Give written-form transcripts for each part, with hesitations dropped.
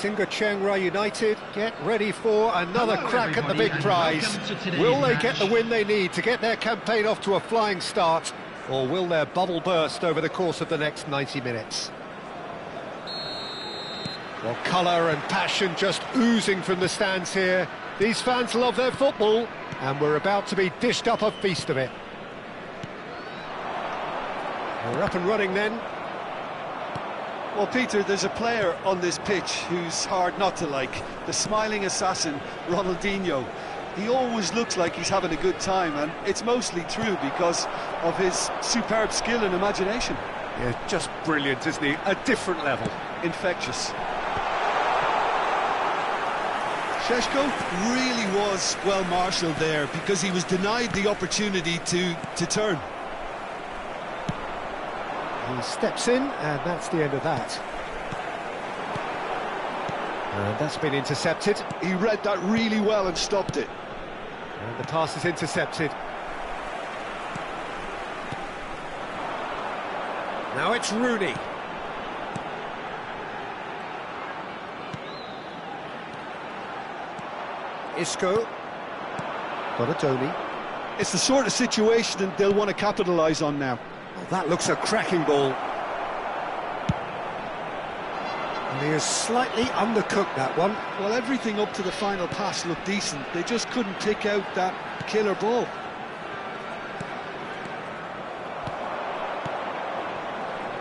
United get ready for another crack at the big prize. Will they get the win they need to get their campaign off to a flying start, or will their bubble burst over the course of the next 90 minutes? Well, colour and passion just oozing from the stands here. These fans love their football, and we're about to be dished up a feast of it. We're up and running then. Well, Peter, there's a player on this pitch who's hard not to like. The smiling assassin, Ronaldinho. He always looks like he's having a good time, and it's mostly true because of his superb skill and imagination. Yeah, just brilliant, isn't he? A different level. Infectious. Šeško really was well marshalled there because he was denied the opportunity to turn. He steps in, and that's the end of that. And that's been intercepted. He read that really well and stopped it. And the pass is intercepted. Now it's Rooney. Isco. Donatoni. It's the sort of situation that they'll want to capitalise on now. Oh, that looks a cracking ball. And he has slightly undercooked that one. Well, everything up to the final pass looked decent. They just couldn't pick out that killer ball.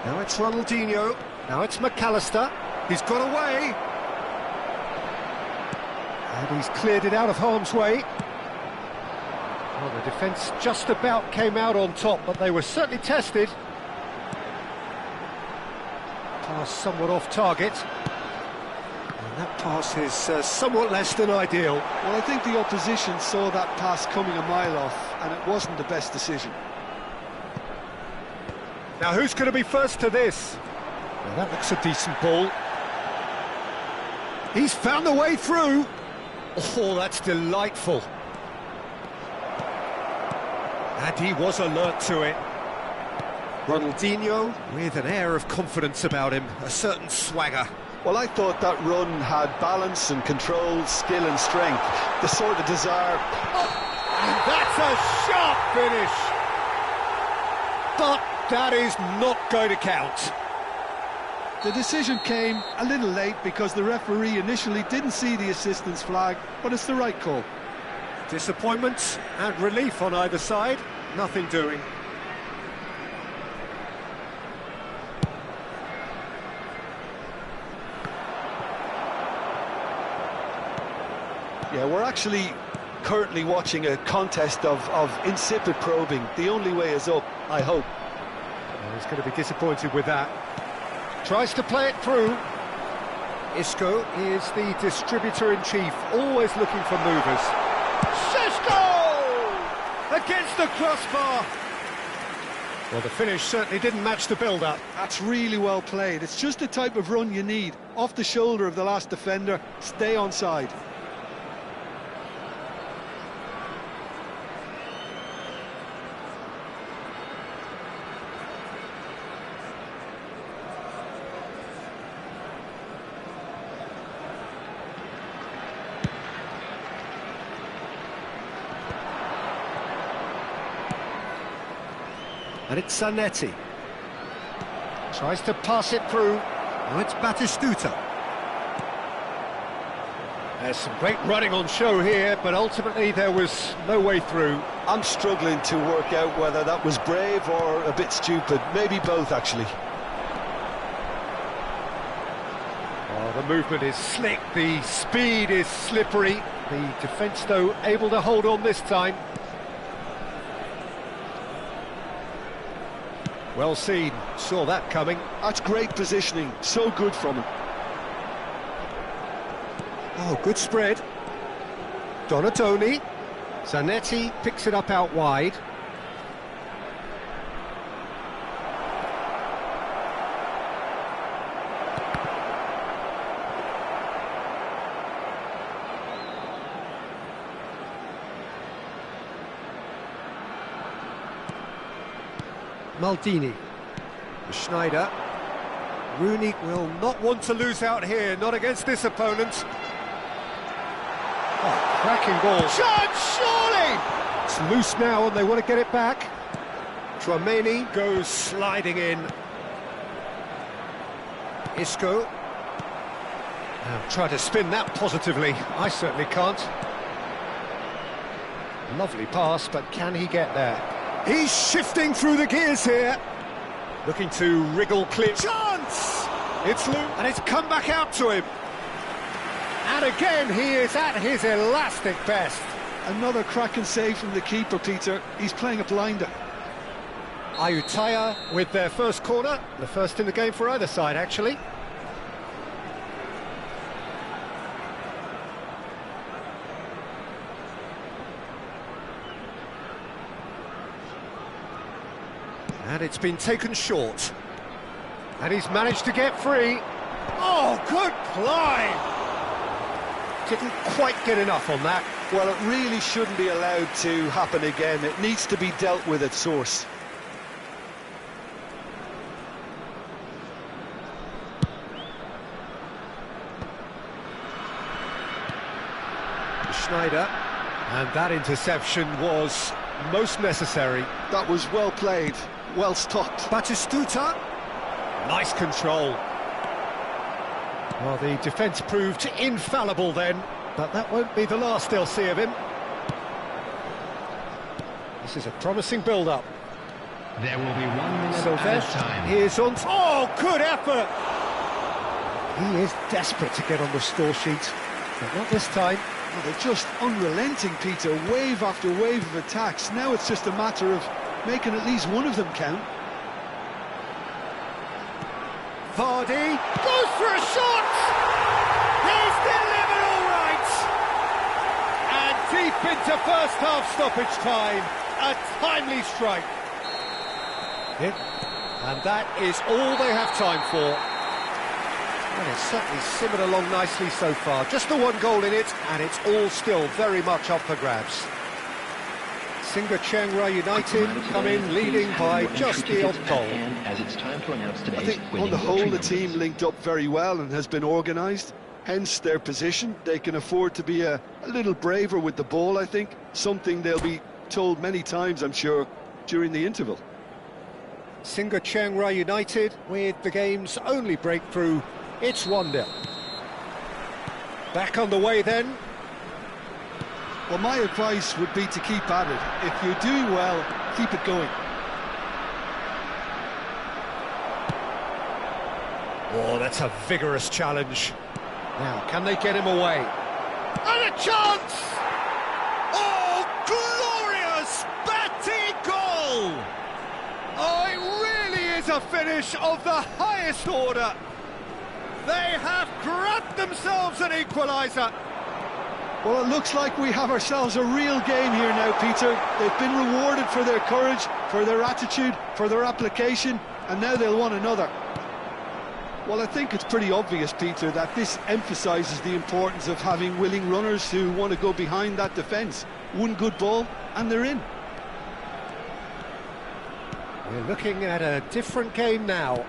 Now it's Ronaldinho. Now it's McAllister. He's got away. And he's cleared it out of harm's way. Well, the defence just about came out on top, but they were certainly tested. Pass somewhat off target. And that pass is somewhat less than ideal. Well, I think the opposition saw that pass coming a mile off, and it wasn't the best decision. Now, who's going to be first to this? Well, that looks a decent ball. He's found the way through. Oh, that's delightful. And he was alert to it. Ronaldinho with an air of confidence about him, a certain swagger. Well, I thought that run had balance and control, skill and strength, the sort of desire. And that's a sharp finish. But that is not going to count. The decision came a little late because the referee initially didn't see the assistance flag, but it's the right call. Disappointment and relief on either side, nothing doing. Yeah, we're actually currently watching a contest of insipid probing. The only way is up, I hope. Well, he's going to be disappointed with that. Tries to play it through. Isco is the distributor-in-chief, always looking for movers. Šeško! Against the crossbar! Well, the finish certainly didn't match the build-up. That's really well played. It's just the type of run you need. Off the shoulder of the last defender, stay onside. And it's Zanetti. Tries to pass it through. Now it's Batistuta. There's some great running on show here, but ultimately there was no way through. I'm struggling to work out whether that was brave or a bit stupid. Maybe both, actually. Oh, the movement is slick, the speed is slippery. The defence, though, able to hold on this time. Well seen, saw that coming. That's great positioning, so good from him. Oh, good spread. Donatoni. Zanetti picks it up out wide. Maldini. Schneider. Rooney will not want to lose out here, not against this opponent. Oh, cracking ball. Chance, surely! It's loose now and they want to get it back. Tchouaméni goes sliding in. Isco. Now try to spin that positively. I certainly can't. Lovely pass, but can he get there? He's shifting through the gears here. Looking to wriggle clear. Chance! It's loose, and it's come back out to him. And again, he is at his elastic best. Another cracking save from the keeper, Peter. He's playing a blinder. Ayutthaya with their first corner. The first in the game for either side, actually. And it's been taken short. And he's managed to get free. Oh, good climb! Didn't quite get enough on that. Well, it really shouldn't be allowed to happen again. It needs to be dealt with at source. Schneider. And that interception was most necessary. That was well played. Well stopped. Batistuta, nice control. Well, the defence proved infallible then, but that won't be the last they'll see of him. This is a promising build-up. There will be 1 minute at a time. Here's on. Oh, good effort! He is desperate to get on the score sheet, but not this time. Well, they're just unrelenting, Peter. Wave after wave of attacks. Now it's just a matter of making at least one of them count. Vardy goes for a shot! He's delivered all right! And deep into first half stoppage time, a timely strike. And that is all they have time for. And it's certainly simmered along nicely so far. Just the one goal in it, and it's all still very much up for grabs. Chiang Rai United come in leading by just the odd goal. I think on the whole the team linked up very well and has been organised, hence their position. They can afford to be a little braver with the ball, I think, something they'll be told many times, I'm sure, during the interval. Chiang Rai United with the game's only breakthrough. It's 1-0. Back on the way then. Well, my advice would be to keep at it. If you're doing well, keep it going. Oh, that's a vigorous challenge. Now, can they get him away? And a chance! Oh, glorious Batty goal! Oh, it really is a finish of the highest order. They have grabbed themselves an equaliser. Well, it looks like we have ourselves a real game here now, Peter. They've been rewarded for their courage, for their attitude, for their application, and now they'll want another. Well, I think it's pretty obvious, Peter, that this emphasises the importance of having willing runners who want to go behind that defence. One good ball, and they're in. We're looking at a different game now.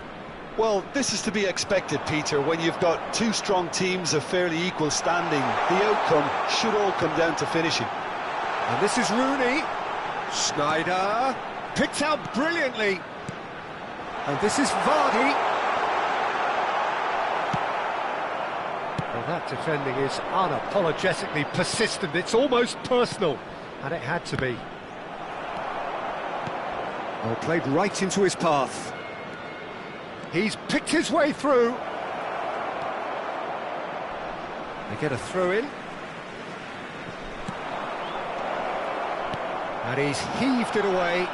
Well, this is to be expected, Peter, when you've got two strong teams of fairly equal standing. The outcome should all come down to finishing. And this is Rooney. Schneider picked out brilliantly. And this is Vardy. Well, that defending is unapologetically persistent. It's almost personal, and it had to be. Well, played right into his path. He's picked his way through. They get a throw in. And he's heaved it away.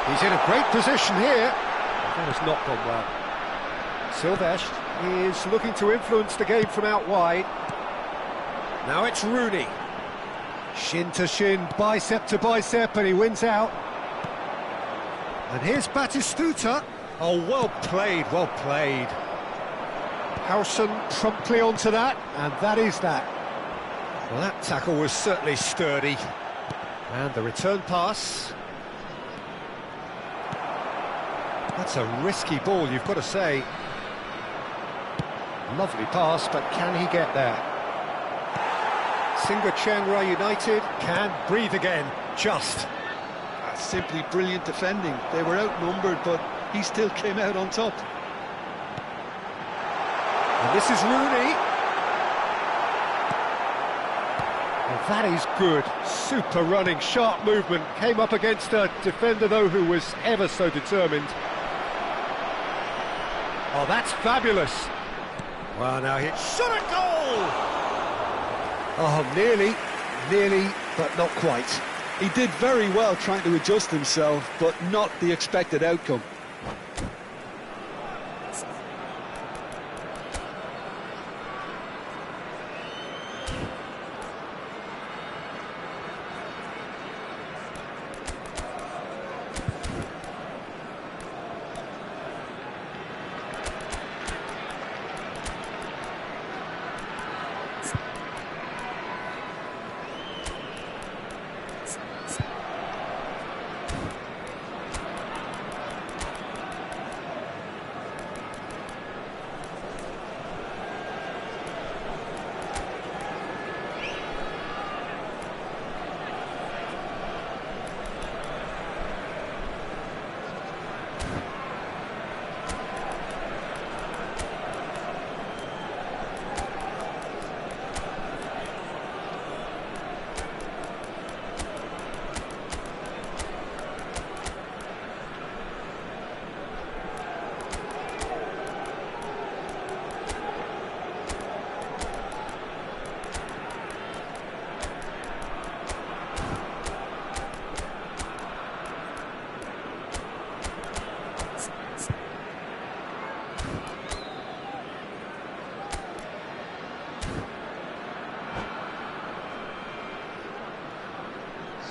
He's in a great position here. That has not gone well. Silvestre is looking to influence the game from out wide. Now it's Rooney. Shin to shin, bicep to bicep, and he wins out. And here's Batistuta. Oh, well played, well played. Howson promptly onto that, and that is that. Well, that tackle was certainly sturdy. And the return pass. That's a risky ball, you've got to say. Lovely pass, but can he get there? Singa Chiang Rai United can breathe again, just. That's simply brilliant defending. They were outnumbered, but he still came out on top. And this is Rooney. Well, that is good. Super running, sharp movement. Came up against a defender, though, who was ever so determined. Oh, that's fabulous. Well, now he shot a goal! Oh, nearly, but not quite. He did very well trying to adjust himself, but not the expected outcome.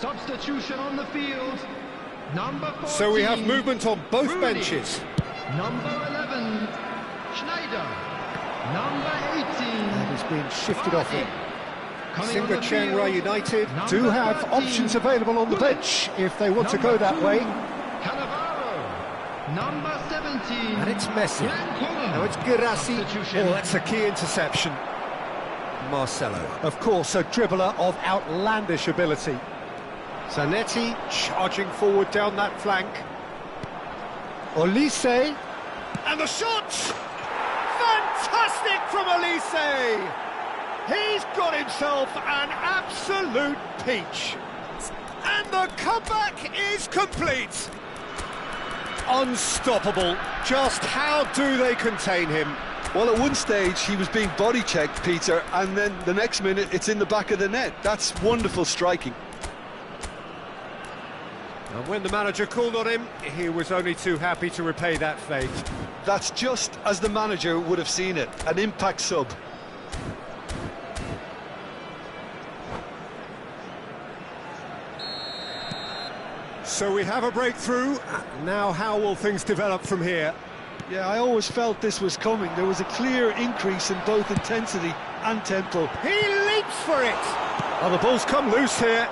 Substitution on the field. Number 14. So we have movement on both Rooney. benches. Number 11, Schneider. Number 18. That is being shifted off him. Coming on Singa the Chiang field, Rai United do number have 13, options available on the bench if they want to go that Number way. 2, Cannavaro. Number 17. And it's Messi. Yankunen. Now it's Girassi. Substitution. Oh, that's a key interception. Marcelo, of course, a dribbler of outlandish ability. Zanetti charging forward down that flank. Olise, and the shot! Fantastic from Olise! He's got himself an absolute peach. And the comeback is complete. Unstoppable. Just how do they contain him? Well, at one stage he was being body checked, Peter, and then the next minute it's in the back of the net. That's wonderful striking. And when the manager called on him, he was only too happy to repay that fate. That's just as the manager would have seen it, an impact sub. So we have a breakthrough. Now how will things develop from here? Yeah, I always felt this was coming. There was a clear increase in both intensity and tempo. He leaps for it! Oh, the ball's come loose here.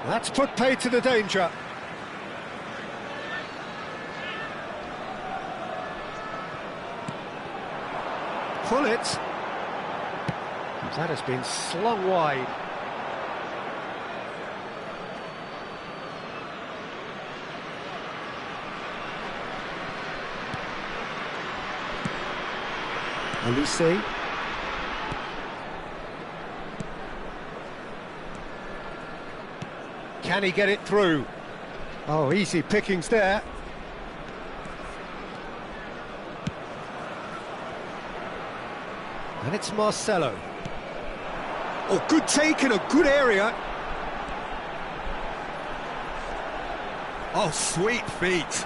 That's put paid to the danger. Pull it. That has been slung wide. Olise. Can he get it through? Oh, easy pickings there. And it's Marcelo. Oh, good take in a good area. Oh, sweet feet.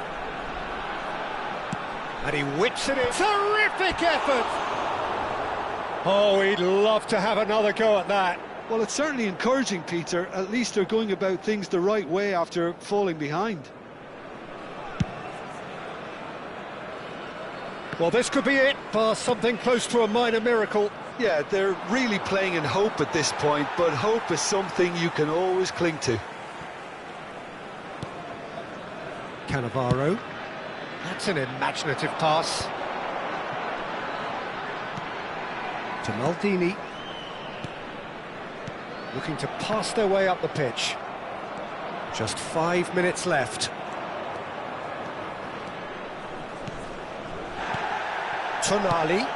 And he whips it in. Terrific effort! Oh, he'd love to have another go at that. Well, it's certainly encouraging, Peter. At least they're going about things the right way after falling behind. Well, this could be it for something close to a minor miracle. Yeah, they're really playing in hope at this point, but hope is something you can always cling to. Cannavaro. That's an imaginative pass. To Maldini. Looking to pass their way up the pitch. Just 5 minutes left. Tonali.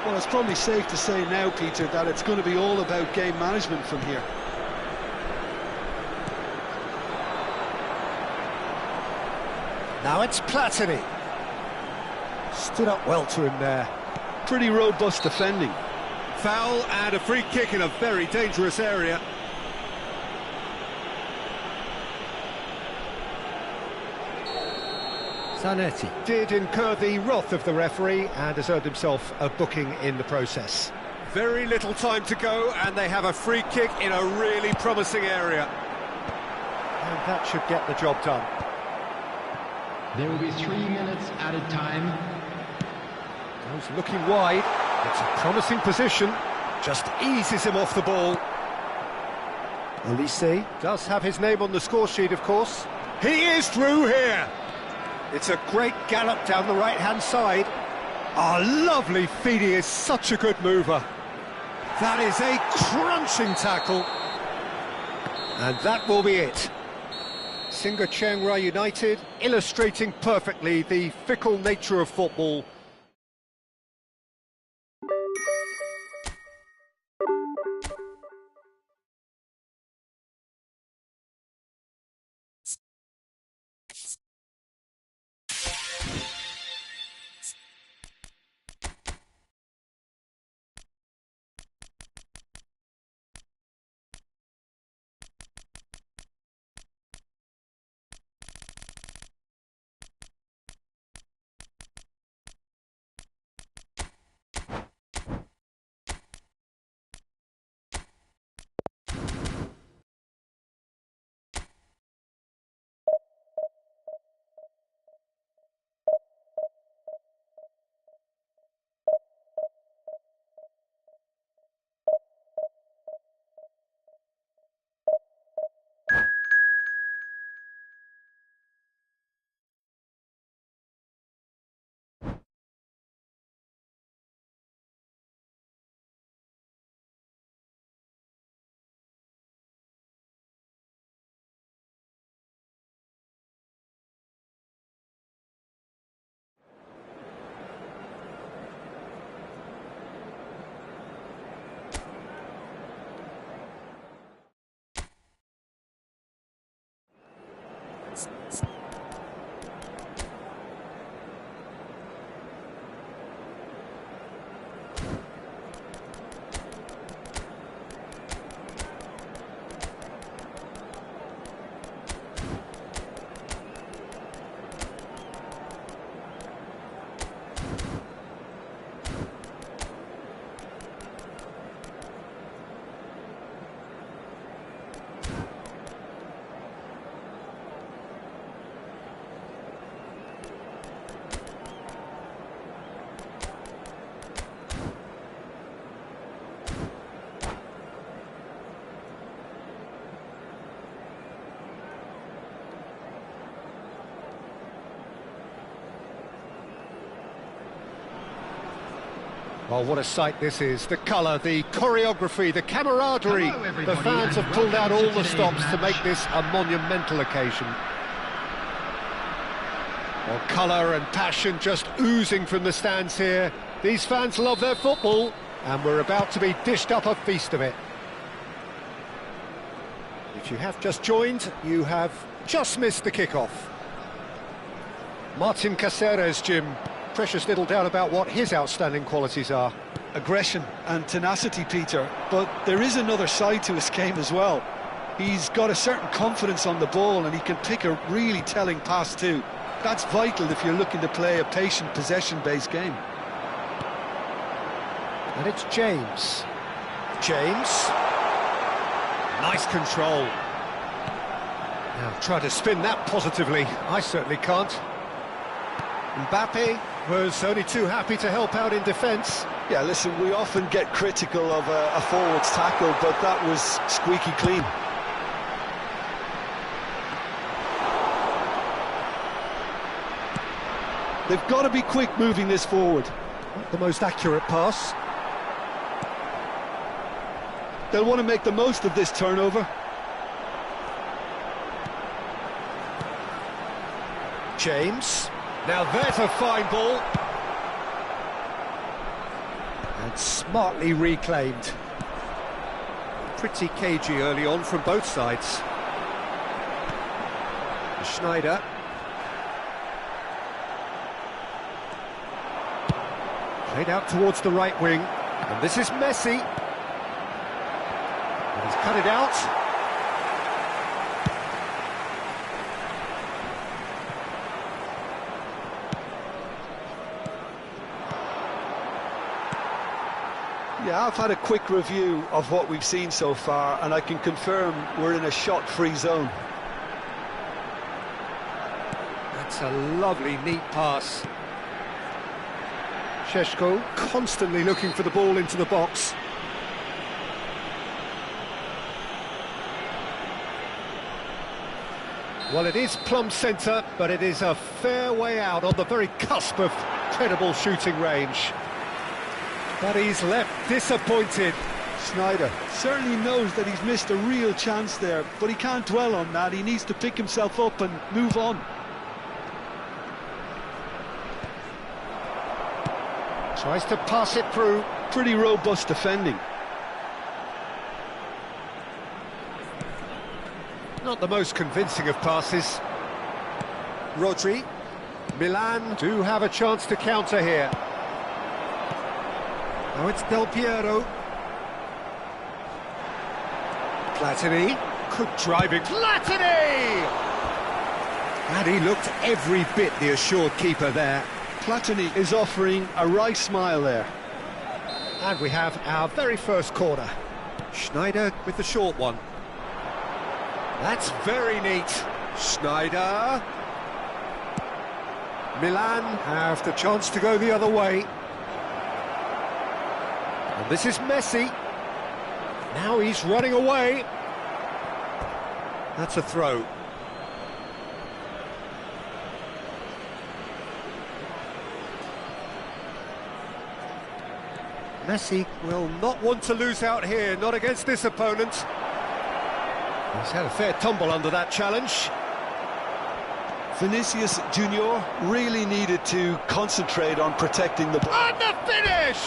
Well, it's probably safe to say now, Peter, that it's going to be all about game management from here. Now it's Platini. Stood up well to him there. Pretty robust defending. Foul and a free kick in a very dangerous area. Zanetti did incur the wrath of the referee and has earned himself a booking in the process. Very little time to go and they have a free kick in a really promising area. And that should get the job done. There will be 3 minutes added time. He's looking wide. It's a promising position. Just eases him off the ball. Elise does have his name on the score sheet, of course. He is through here. It's a great gallop down the right-hand side. Oh, lovely feed. He is such a good mover. That is a crunching tackle. And that will be it. Singa Chiang Rai United illustrating perfectly the fickle nature of football. Oh, what a sight this is. The colour, the choreography, the camaraderie. Hello, The fans have pulled out all the stops to make this a monumental occasion. Well, colour and passion just oozing from the stands here. These fans love their football, and we're about to be dished up a feast of it. If you have just joined, you have just missed the kick-off. Martin Caceres, Jim. Precious little doubt about what his outstanding qualities are. Aggression and tenacity, Peter, but there is another side to his game as well. He's got a certain confidence on the ball and he can pick a really telling pass too. That's vital if you're looking to play a patient, possession-based game. And it's James. James. Nice control. Now try to spin that positively. I certainly can't. Mbappe was only too happy to help out in defence. Yeah, listen, we often get critical of a forward's tackle, but that was squeaky clean. They've got to be quick moving this forward. Not the most accurate pass. They'll want to make the most of this turnover. James. Now there's a fine ball. And smartly reclaimed. Pretty cagey early on from both sides. Schneider. Played out towards the right wing. And this is Messi. And he's cut it out. Yeah, I've had a quick review of what we've seen so far, and I can confirm we're in a shot-free zone. That's a lovely, neat pass. Šeško constantly looking for the ball into the box. Well, it is plumb centre, but it is a fair way out on the very cusp of credible shooting range. But he's left disappointed. Schneider certainly knows that he's missed a real chance there, but he can't dwell on that. He needs to pick himself up and move on. Tries to pass it through. Pretty robust defending. Not the most convincing of passes. Rodri. Milan do have a chance to counter here. Now it's Del Piero. Platini. Good driving. Platini! And he looked every bit the assured keeper there. Platini is offering a wry smile there. And we have our very first corner. Schneider with the short one. That's very neat. Schneider. Milan have the chance to go the other way. And this is Messi. Now he's running away. That's a throw. Messi will not want to lose out here, not against this opponent. He's had a fair tumble under that challenge. Vinicius Junior really needed to concentrate on protecting the ball. And the finish!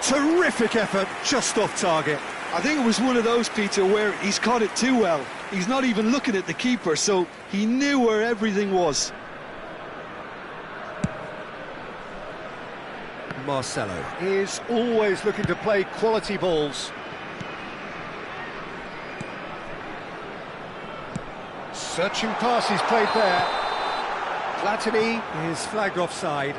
Terrific effort, just off target. I think it was one of those, Peter, where he's caught it too well. He's not even looking at the keeper, so he knew where everything was. Marcelo is always looking to play quality balls. Searching pass he's played there. Platini is flagged offside.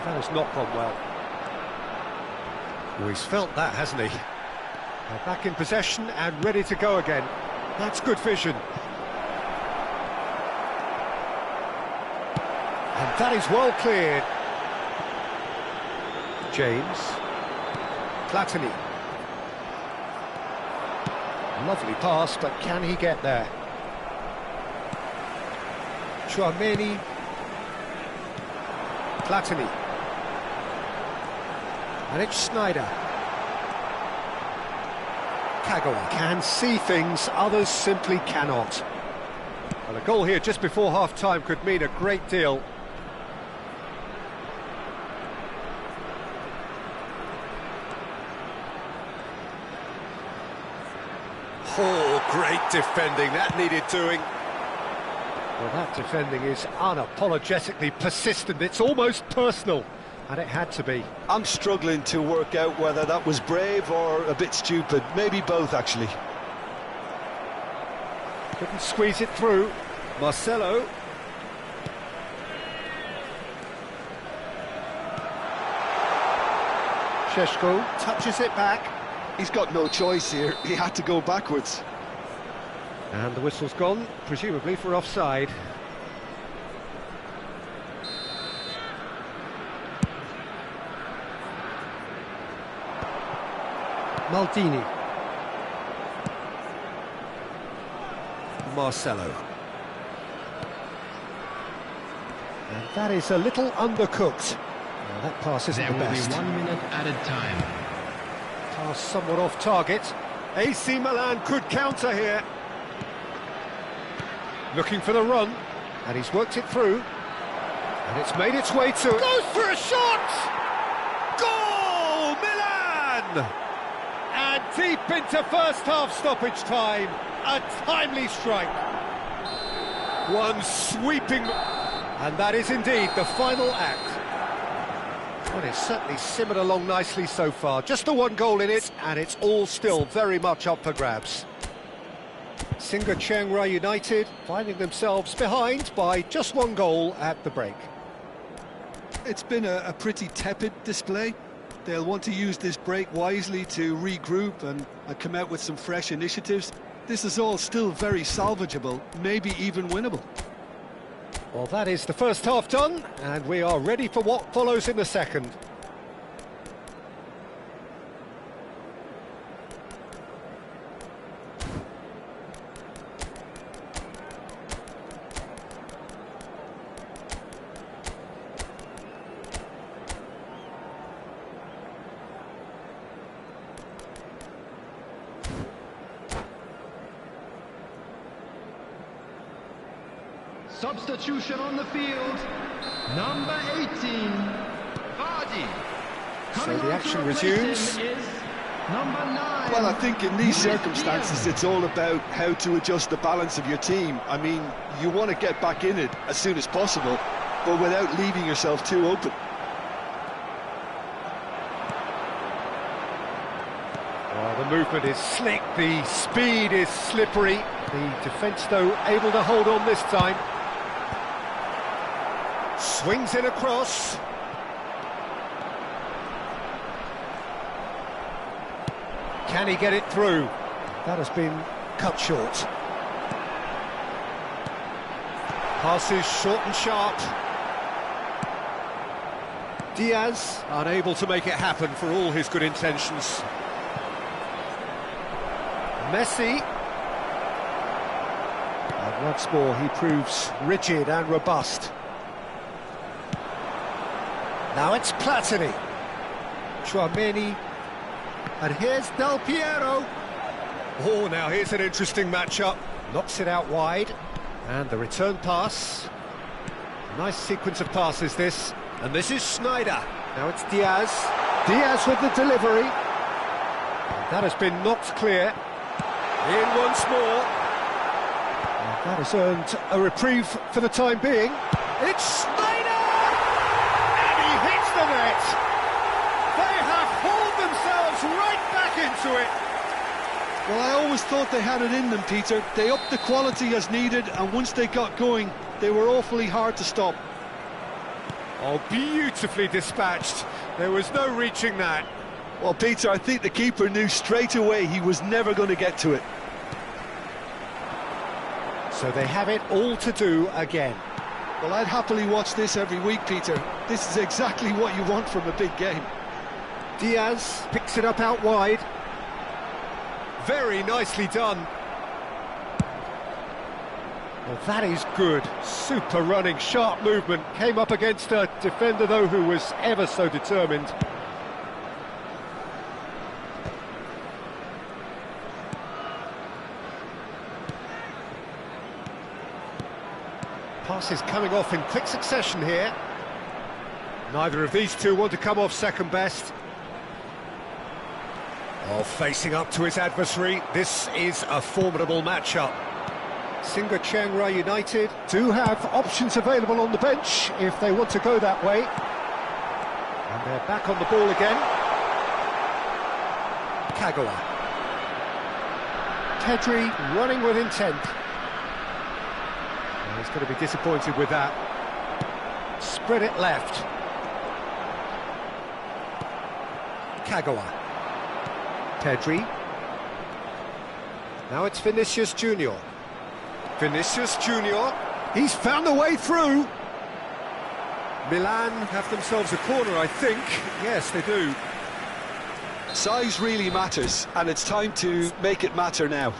That has not gone well. Well, he's felt that, hasn't he? They're back in possession and ready to go again. That's good vision. And that is well cleared. James. Platini. Lovely pass, but can he get there? Chouameni. Platini. And it's Schneider. Kagawa can see things others simply cannot. Well, a goal here just before half-time could mean a great deal. Oh, great defending, that needed doing. Well, that defending is unapologetically persistent, it's almost personal. And it had to be. I'm struggling to work out whether that was brave or a bit stupid. Maybe both, actually. Couldn't squeeze it through. Marcelo. Šeško touches it back. He's got no choice here. He had to go backwards. And the whistle's gone, presumably for offside. Maldini. Marcelo. And that is a little undercooked. Well, that pass isn't the best. There will be 1 minute added time. Pass somewhat off target. AC Milan could counter here. Looking for the run, and he's worked it through. And it's made its way to... Goes for a shot! Goal! Milan! And deep into first half stoppage time. A timely strike. One sweeping... And that is indeed the final act. Well, it's certainly simmered along nicely so far. Just the one goal in it, and it's all still very much up for grabs. Singa Chiang Rai United finding themselves behind by just one goal at the break. It's been a pretty tepid display. They'll want to use this break wisely to regroup and come out with some fresh initiatives. This is all still very salvageable, maybe even winnable. Well, that is the first half done, and we are ready for what follows in the second. Substitution on the field. Number 18, Vardy. So the action resumes. Number 9. Well, I think in these circumstances, it's all about how to adjust the balance of your team. I mean, you want to get back in it as soon as possible, but without leaving yourself too open. Well, the movement is slick, the speed is slippery. The defence, though, able to hold on this time. Swings in across. Can he get it through? That has been cut short. Passes short and sharp. Diaz unable to make it happen for all his good intentions. Messi. And once more he proves rigid and robust. Now it's Platini. Chouameni. And here's Del Piero. Oh, now here's an interesting matchup. Knocks it out wide. And the return pass. Nice sequence of passes, this. And this is Schneider. Now it's Diaz. Diaz with the delivery. And that has been knocked clear. In once more. And that has earned a reprieve for the time being. It's Schneider! And he hits the net! They have hauled themselves right back into it! Well, I always thought they had it in them, Peter. They upped the quality as needed, and once they got going, they were awfully hard to stop. Oh, beautifully dispatched. There was no reaching that. Well, Peter, I think the keeper knew straight away he was never going to get to it. So they have it all to do again. Well, I'd happily watch this every week, Peter. This is exactly what you want from a big game. Diaz picks it up out wide. Very nicely done. Well, that is good. Super running, sharp movement. Came up against a defender, though, who was ever so determined. Passes coming off in quick succession here. Neither of these two want to come off second best. Oh, facing up to his adversary, this is a formidable matchup. Singa Chiang Rai United do have options available on the bench if they want to go that way. And they're back on the ball again. Kagawa. Pedri running with intent. Oh, he's going to be disappointed with that. Spread it left. Kagawa. Pedri. Now it's Vinicius Junior. Vinicius Junior. He's found a way through. Milan have themselves a corner, I think. Yes, they do. Size really matters, and it's time to make it matter now.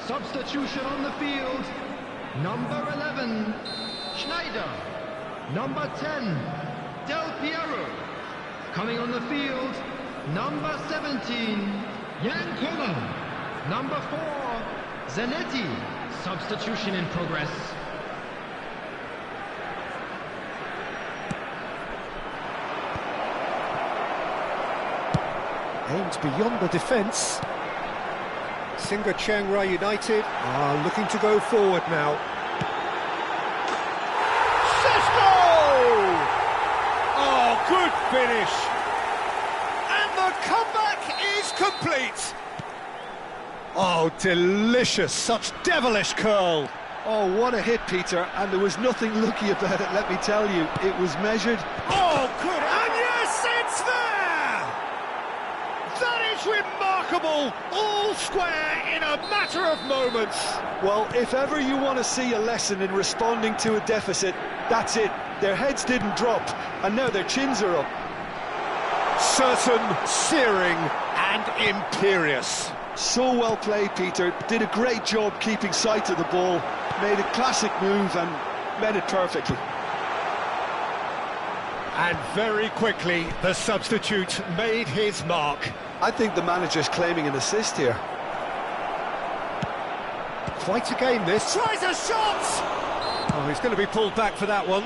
Substitution on the field. Number 11, Schneider. Number 10, Del Piero. Coming on the field, number 17, Yankola. Number 4, Zanetti. Substitution in progress. Aimed beyond the defence. Singa Chiang Rai United are looking to go forward now. Cisco! Oh, good finish. And the comeback is complete. Oh, delicious. Such devilish curl. Oh, what a hit, Peter, and there was nothing lucky about it, let me tell you. It was measured. Oh, good. And yes, it's there! That is remarkable. All square in a matter of moments. Well, if ever you want to see a lesson in responding to a deficit, that's it. Their heads didn't drop, and now their chins are up. Certain, searing, and imperious. So well played, Peter. Did a great job keeping sight of the ball, made a classic move and met it perfectly. And very quickly, the substitute made his mark. I think the manager's claiming an assist here. Quite a game, this. Tries a shot! Oh, he's going to be pulled back for that one.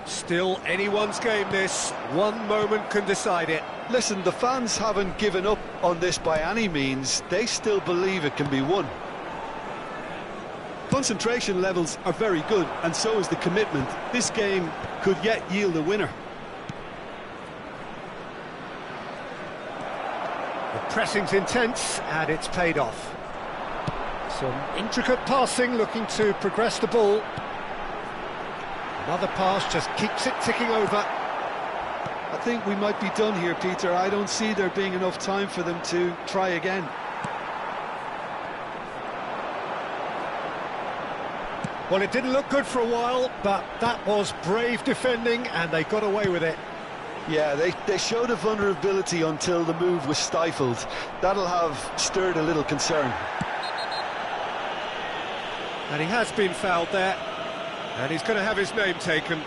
Still anyone's game, this. One moment can decide it. Listen, the fans haven't given up on this by any means. They still believe it can be won. Concentration levels are very good, and so is the commitment. This game could yet yield a winner. The pressing's intense, and it's paid off. Some intricate passing, looking to progress the ball. Another pass just keeps it ticking over. I think we might be done here, Peter. I don't see there being enough time for them to try again. Well, it didn't look good for a while, but that was brave defending, and they got away with it. Yeah, they showed a vulnerability until the move was stifled. That'll have stirred a little concern. And he has been fouled there, and he's going to have his name taken.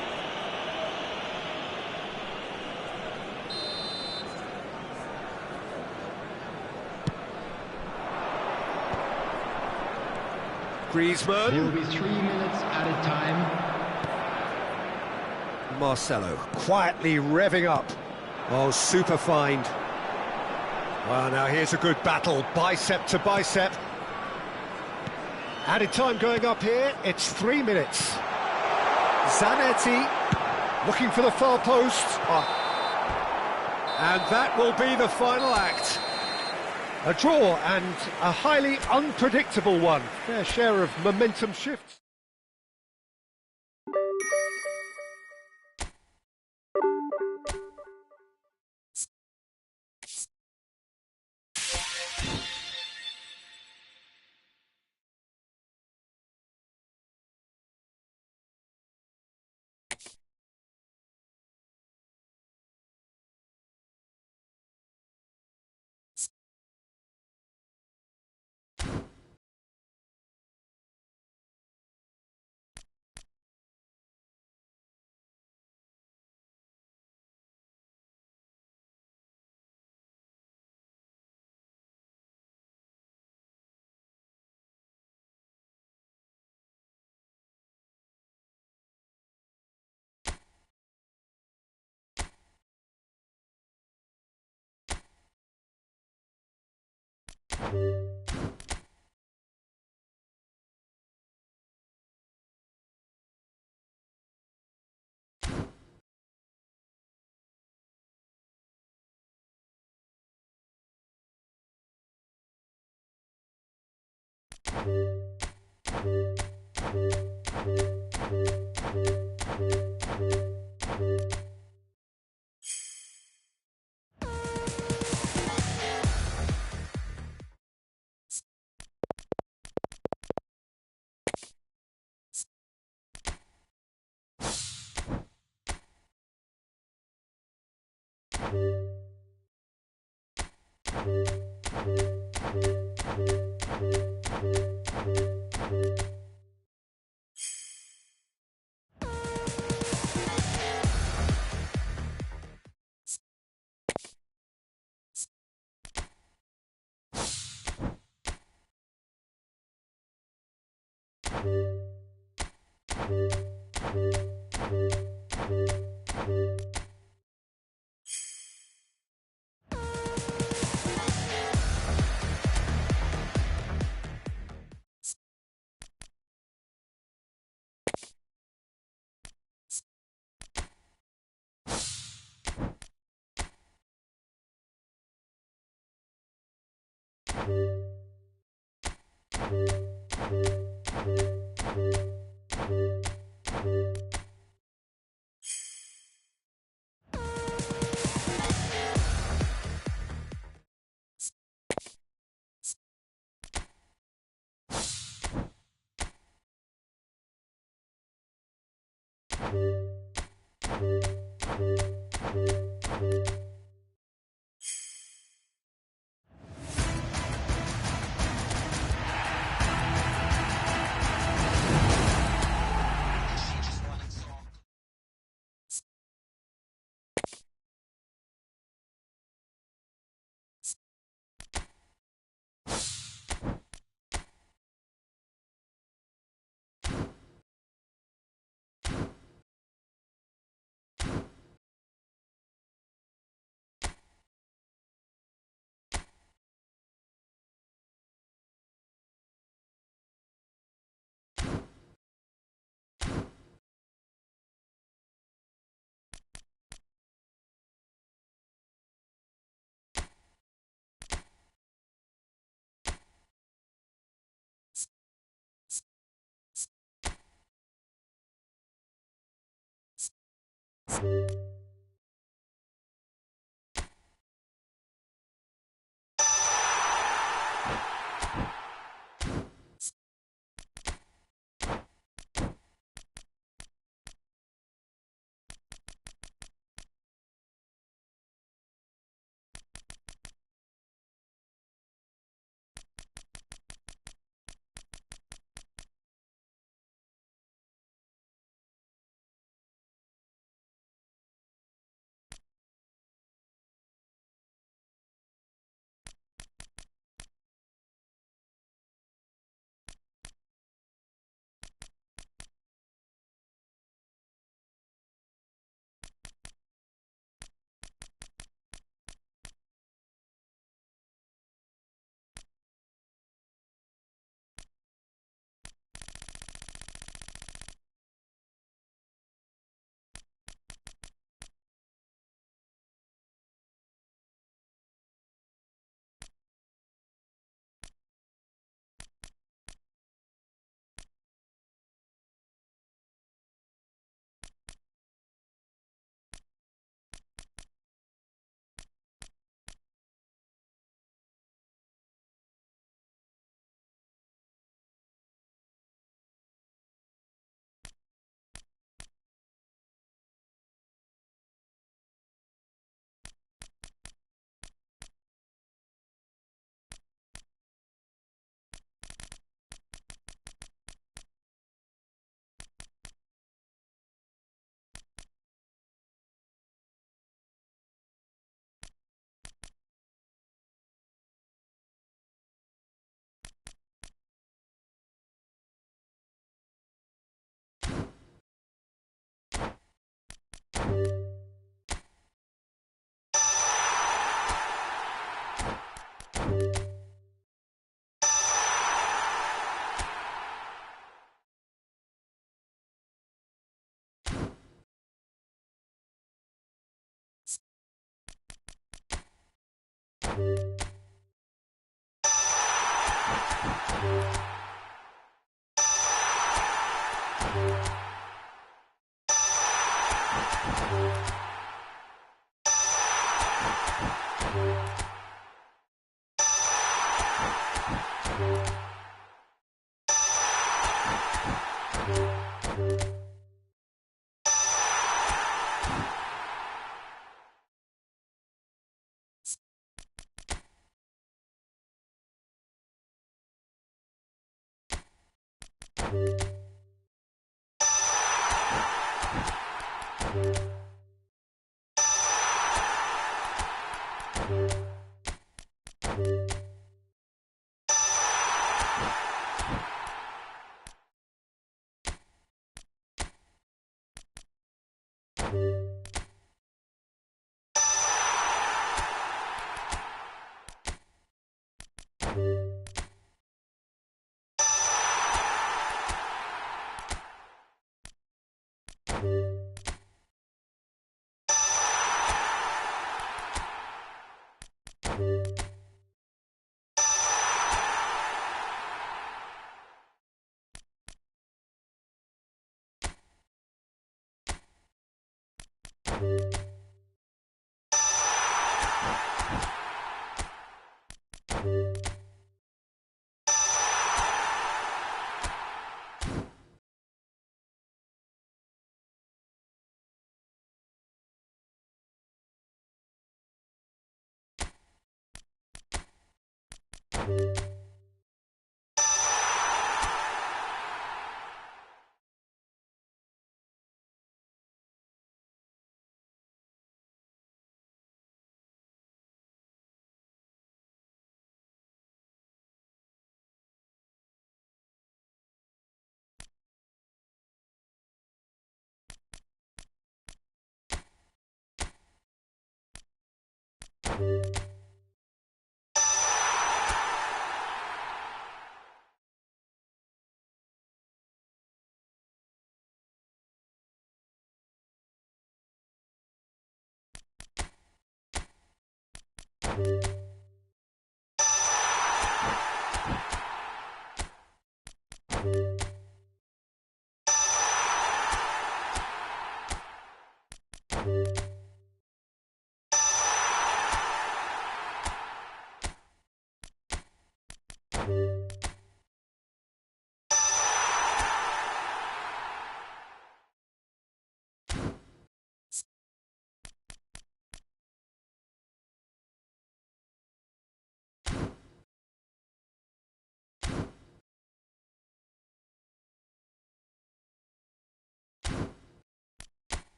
Griezmann. There will be 3 minutes added time. Marcelo quietly revving up. Oh, super find. Well, now here's a good battle, bicep to bicep. Added time going up here, it's 3 minutes. Zanetti looking for the far post. And that will be the final act. A draw, and a highly unpredictable one. Fair share of momentum shifts.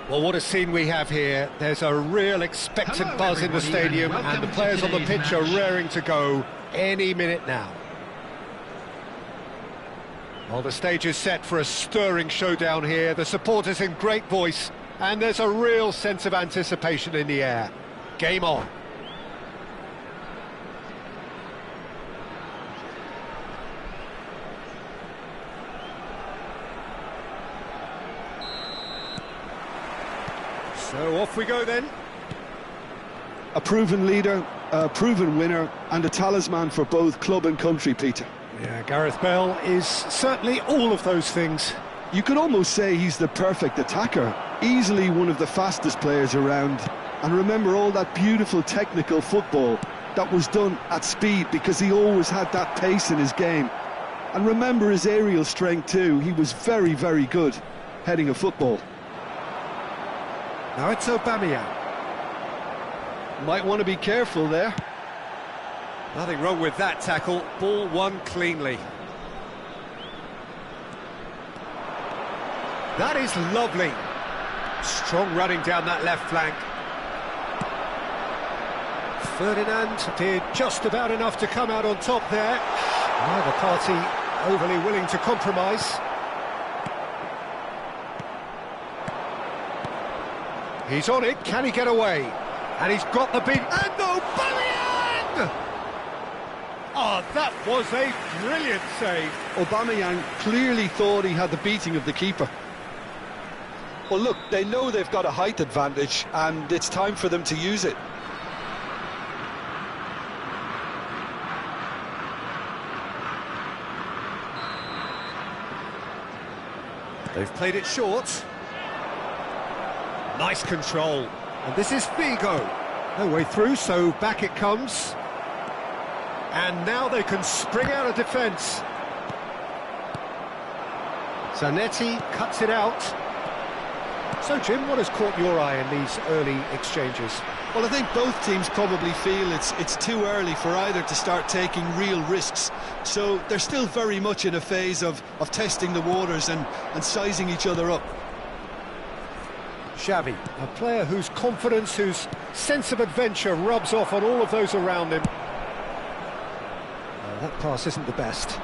Well, what a scene we have here. There's a real expectant Hello, buzz in the everybody, stadium, and and the welcome players to on the today's pitch are match. raring to go any minute now. Well, the stage is set for a stirring showdown here. The supporters in great voice, and there's a real sense of anticipation in the air. Game on. So off we go then. A proven leader, a proven winner, and a talisman for both club and country, Peter. Yeah, Gareth Bale is certainly all of those things. You could almost say he's the perfect attacker, easily one of the fastest players around. And remember all that beautiful technical football that was done at speed, because he always had that pace in his game. And remember his aerial strength too. He was very, very good heading a football. Now it's Aubameyang. Might want to be careful there. Nothing wrong with that tackle. Ball won cleanly. That is lovely. Strong running down that left flank. Ferdinand did just about enough to come out on top there. Neither party overly willing to compromise. He's on it, can he get away? And he's got the beat, and Aubameyang! Oh, that was a brilliant save. Aubameyang clearly thought he had the beating of the keeper. Well, look, they know they've got a height advantage, and it's time for them to use it. They've played it short. Nice control. And this is Figo. No way through, so back it comes. And now they can spring out of defence. Zanetti cuts it out. So, Jim, what has caught your eye in these early exchanges? Well, I think both teams probably feel it's too early for either to start taking real risks. So they're still very much in a phase of testing the waters and sizing each other up. Xavi, a player whose confidence, whose sense of adventure rubs off on all of those around him. That pass isn't the best.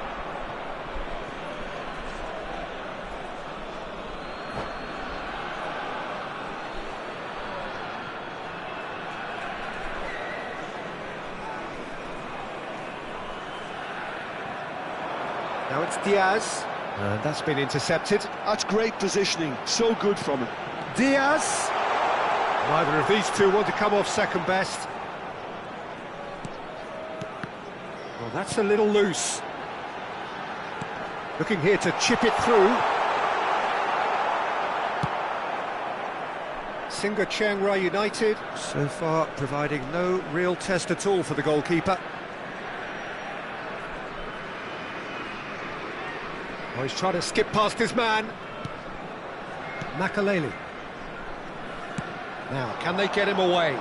Now it's Diaz, and that's been intercepted. That's great positioning, so good from him. Diaz! Neither of these two want to come off second best. Well, that's a little loose. Looking here to chip it through. Singa Chiang Rai United, so far providing no real test at all for the goalkeeper. Oh, he's trying to skip past his man. Makaleli. Now, can they get him away?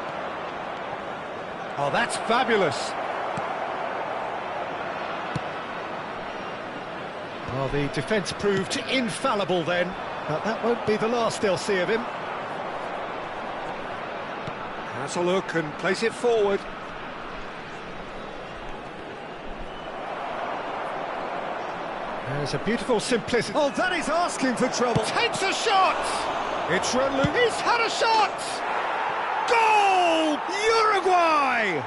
Oh, that's fabulous. Well, the defence proved infallible then, but that won't be the last they'll see of him. Has a look and plays it forward. There's a beautiful simplicity. Oh, that is asking for trouble. Takes a shot! It's run loose. He's had a shot! Goal! Uruguay!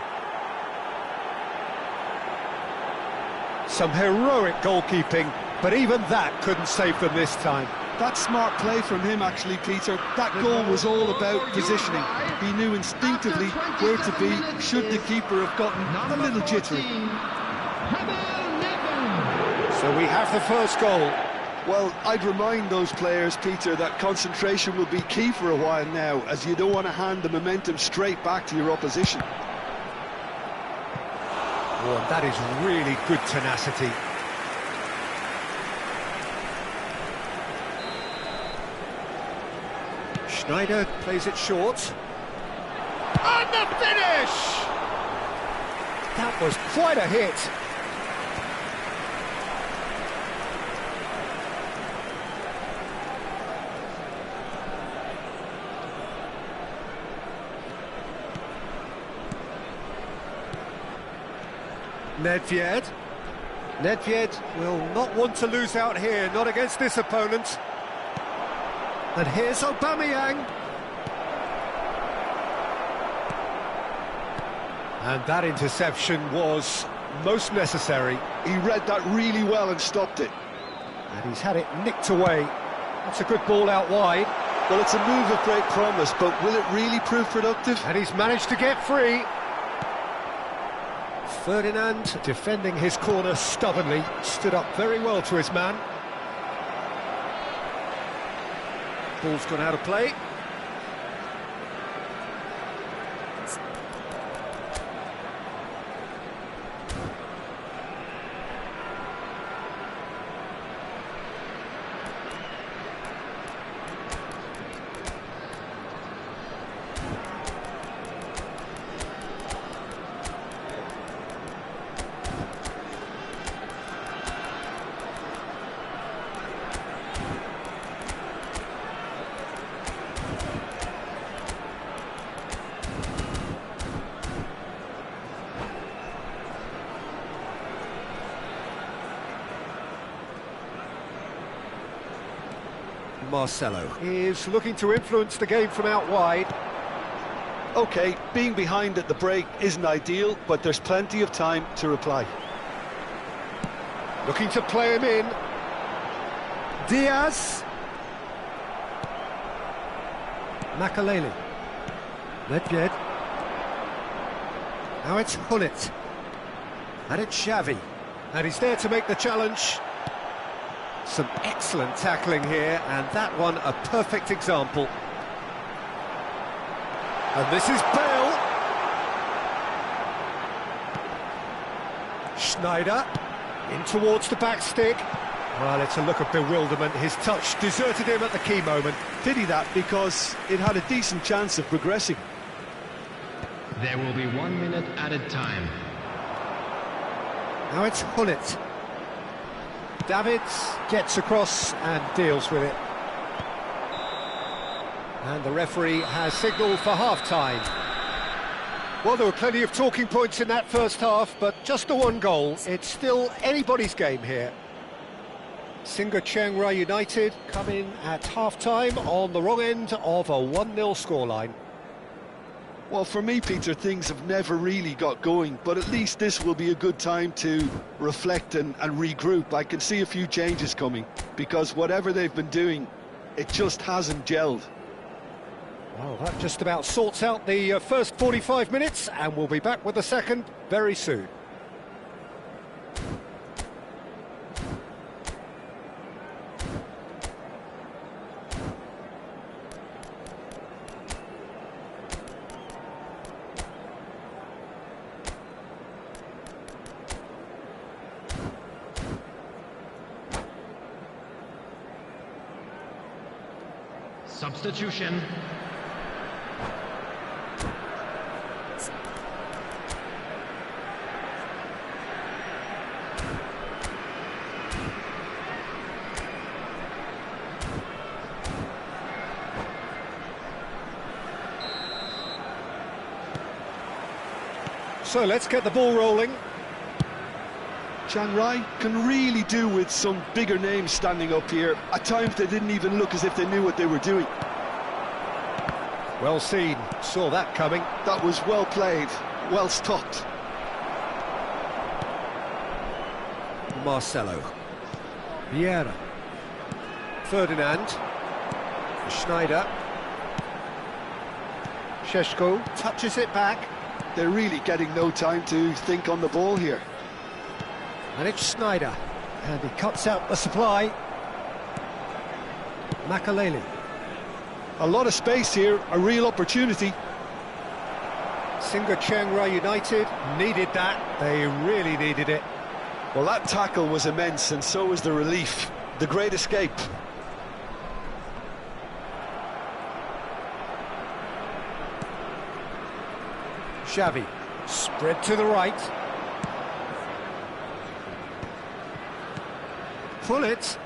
Some heroic goalkeeping, but even that couldn't save them this time. That's smart play from him, actually, Peter. That goal was all about positioning. He knew instinctively where to be, should the keeper have gotten a little jittery. So we have the first goal. Well, I'd remind those players, Peter, that concentration will be key for a while now, as you don't want to hand the momentum straight back to your opposition. Oh, and that is really good tenacity. Schneider plays it short. And the finish! That was quite a hit. Nedved. Nedved will not want to lose out here, not against this opponent. And here's Aubameyang. And that interception was most necessary. He read that really well and stopped it. And he's had it nicked away. That's a good ball out wide. Well, it's a move of great promise, but will it really prove productive? And he's managed to get free. Ferdinand, defending his corner stubbornly, stood up very well to his man. Ball's gone out of play. Marcelo is looking to influence the game from out wide. OK, being behind at the break isn't ideal, but there's plenty of time to reply. Looking to play him in. Diaz. Makaleli. Nedved. Now it's Hullet. And it's Xavi. And he's there to make the challenge. Some excellent tackling here, and that one a perfect example. And this is Bale. Schneider in towards the back stick. Well, it's a look of bewilderment. His touch deserted him at the key moment. Pity that, because it had a decent chance of progressing. There will be 1 minute added time. Now it's Hullet. Davids gets across and deals with it. And the referee has signalled for half-time. Well, there were plenty of talking points in that first half, but just the one goal. It's still anybody's game here. Singa Chiang Rai United come in at half-time on the wrong end of a 1-0 scoreline. Well, for me, Peter, things have never really got going, but at least this will be a good time to reflect and regroup. I can see a few changes coming, because whatever they've been doing, it just hasn't gelled. Well, that just about sorts out the first 45 minutes, and we'll be back with the second very soon. Substitution. So let's get the ball rolling. Chiang Rai can really do with some bigger names standing up here. At times they didn't even look as if they knew what they were doing. Well seen, saw that coming. That was well played, well stopped. Marcelo. Vieira. Ferdinand. Schneider. Šeško touches it back. They're really getting no time to think on the ball here. And it's Schneider. And he cuts out the supply. Makaleli. A lot of space here, a real opportunity. Singa Chiang Rai United needed that. They really needed it. Well, that tackle was immense, and so was the relief. The great escape. Xavi, spread to the right. Hullet,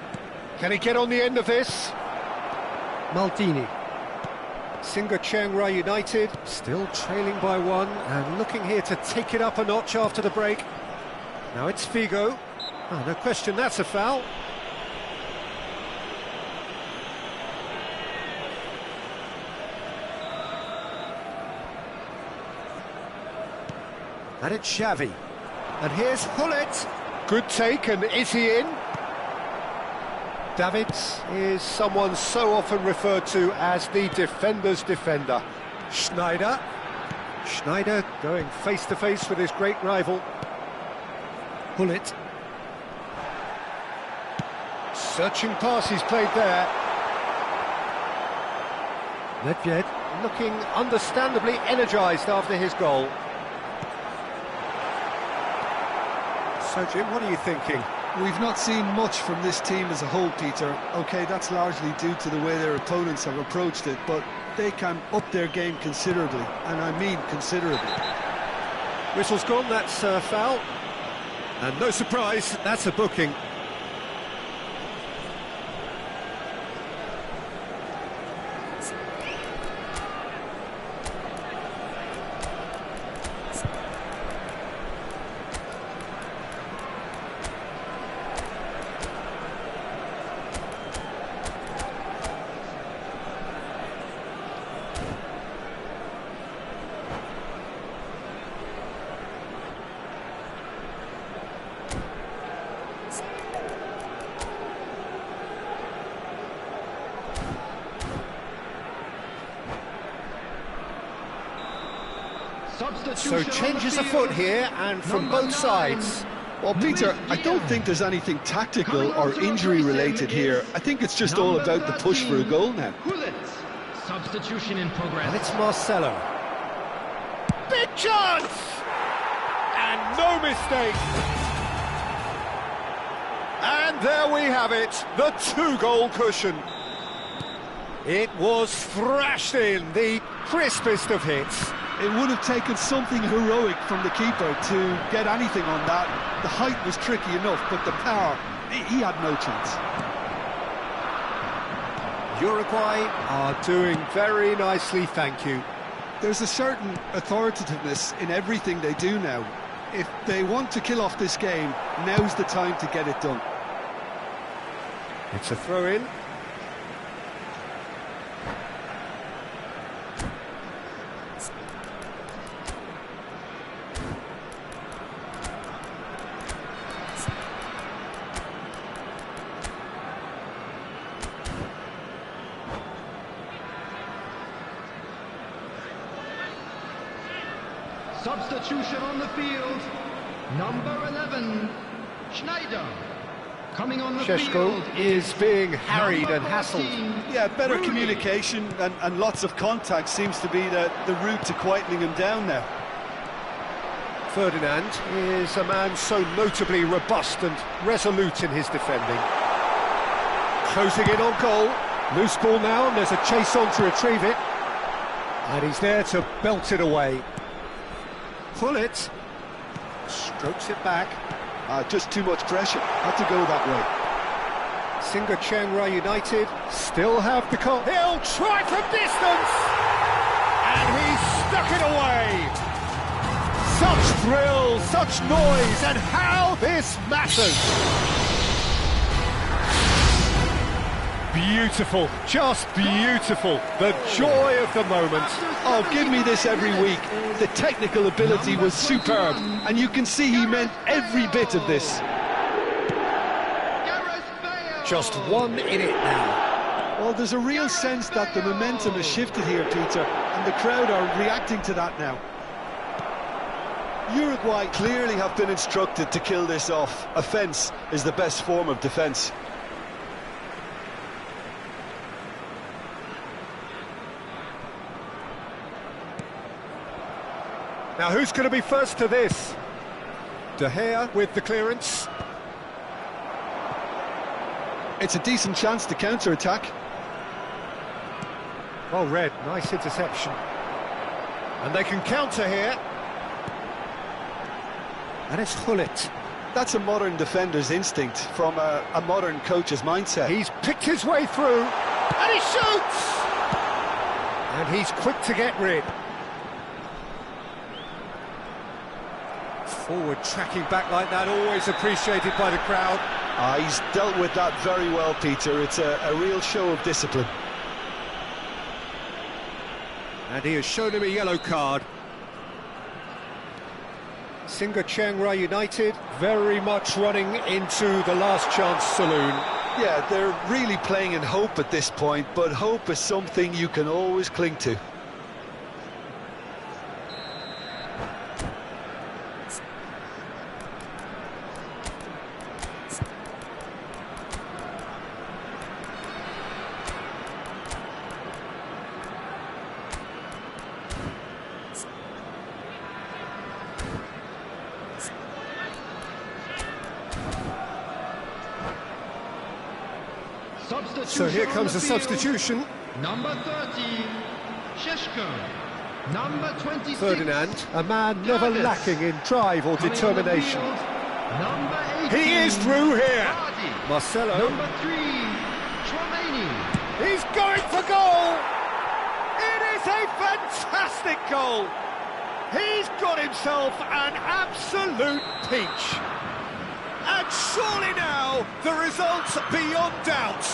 can he get on the end of this? Maldini. Singa Chiang Rai United still trailing by one and looking here to take it up a notch after the break. Now it's Figo. Oh, no question, that's a foul. And it's Xavi. And here's Hullet. Good take, and is he in? Davids is someone so often referred to as the defender's defender. Schneider. Schneider going face-to-face with his great rival. Hullet. Searching pass he's played there. Nedved looking understandably energised after his goal. So, Jim, what are you thinking? We've not seen much from this team as a whole, Peter. OK, that's largely due to the way their opponents have approached it, but they can up their game considerably, and I mean considerably. Whistle's gone, that's a foul. And no surprise, that's a booking. So changes afoot here, and from both sides. Well, Peter, I don't think there's anything tactical or injury-related here. I think it's just all about the push for a goal now. Substitution in progress. And it's Marcelo. Big chance! And no mistake. And there we have it, the two-goal cushion. It was thrashed in, the crispest of hits. It would have taken something heroic from the keeper to get anything on that. The height was tricky enough, but the power, he had no chance. Uruguay are doing very nicely, thank you. There's a certain authoritativeness in everything they do now. If they want to kill off this game, now's the time to get it done. It's a throw-in. Substitution on the field. Number 11, Schneider. Coming on the Šeško field is being harried and hassled. Yeah, better communication and lots of contact seems to be the route to quietening him down now. Ferdinand is a man so notably robust and resolute in his defending. Closing in on goal. Loose ball now, and there's a chase on to retrieve it. And he's there to belt it away. Hullet strokes it back. Just too much pressure. Had to go that way. Singa Chiang Rai United still have the call. He'll try from distance! And he's stuck it away! Such thrill, such noise, and how this matters! Beautiful, just beautiful. The joy of the moment. Oh, give me this every week. The technical ability was superb, and you can see he meant every bit of this. Just one in it now. Well, there's a real sense that the momentum has shifted here, Peter, and the crowd are reacting to that now. Uruguay clearly have been instructed to kill this off. Offence is the best form of defence. Now who's going to be first to this? De Gea with the clearance. It's a decent chance to counter-attack. Well read, nice interception. And they can counter here. And it's Hullet. That's a modern defender's instinct from a modern coach's mindset. He's picked his way through, and he shoots! And he's quick to get rid. Forward tracking back like that, always appreciated by the crowd. He's dealt with that very well, Peter. It's a real show of discipline. And he has shown him a yellow card. Singa Chiang Rai United very much running into the last chance saloon. Yeah, they're really playing in hope at this point, but hope is something you can always cling to. So here comes a substitution. Number 30, Sheshko. Number 26, Ferdinand, a man never Jarvis. lacking in drive or Coming on the determination. field, number 18, He is through here. Hardy. Marcelo, Number 3, Chouameni. he's going for goal. It is a fantastic goal. He's got himself an absolute peach. And surely now, the result's beyond doubt.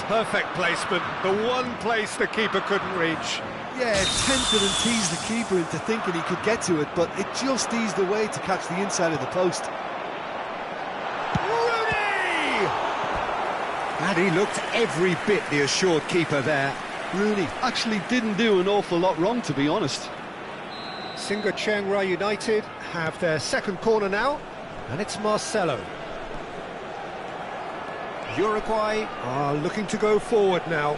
Perfect placement, the one place the keeper couldn't reach. Yeah, it tempted and teased the keeper into thinking he could get to it, but it just eased away to catch the inside of the post. Rooney! And he looked every bit the assured keeper there. Rooney actually didn't do an awful lot wrong, to be honest. Singa Chiang Rai United have their second corner now, and it's Marcelo. Uruguay are looking to go forward now.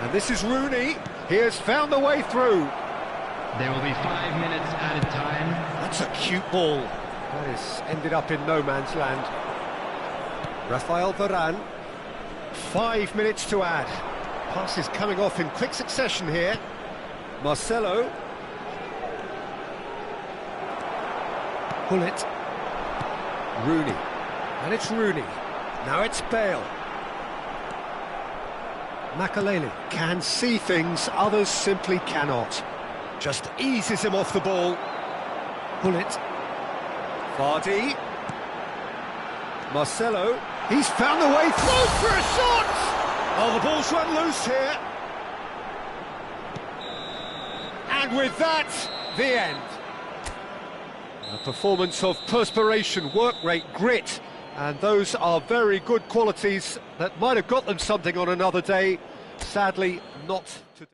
And this is Rooney. He has found the way through. There will be 5 minutes added time. That's a cute ball. That has ended up in no man's land. Rafael Varane. 5 minutes to add. Passes coming off in quick succession here. Marcelo. Pull it. Rooney. And it's Rooney. Now it's Bale. Makaleli can see things others simply cannot. Just eases him off the ball. Pull it. Vardy. Marcelo. He's found the way through for a shot! Oh, the ball's run loose here. And with that, the end. A performance of perspiration, work rate, grit, and those are very good qualities that might have got them something on another day. Sadly, not today.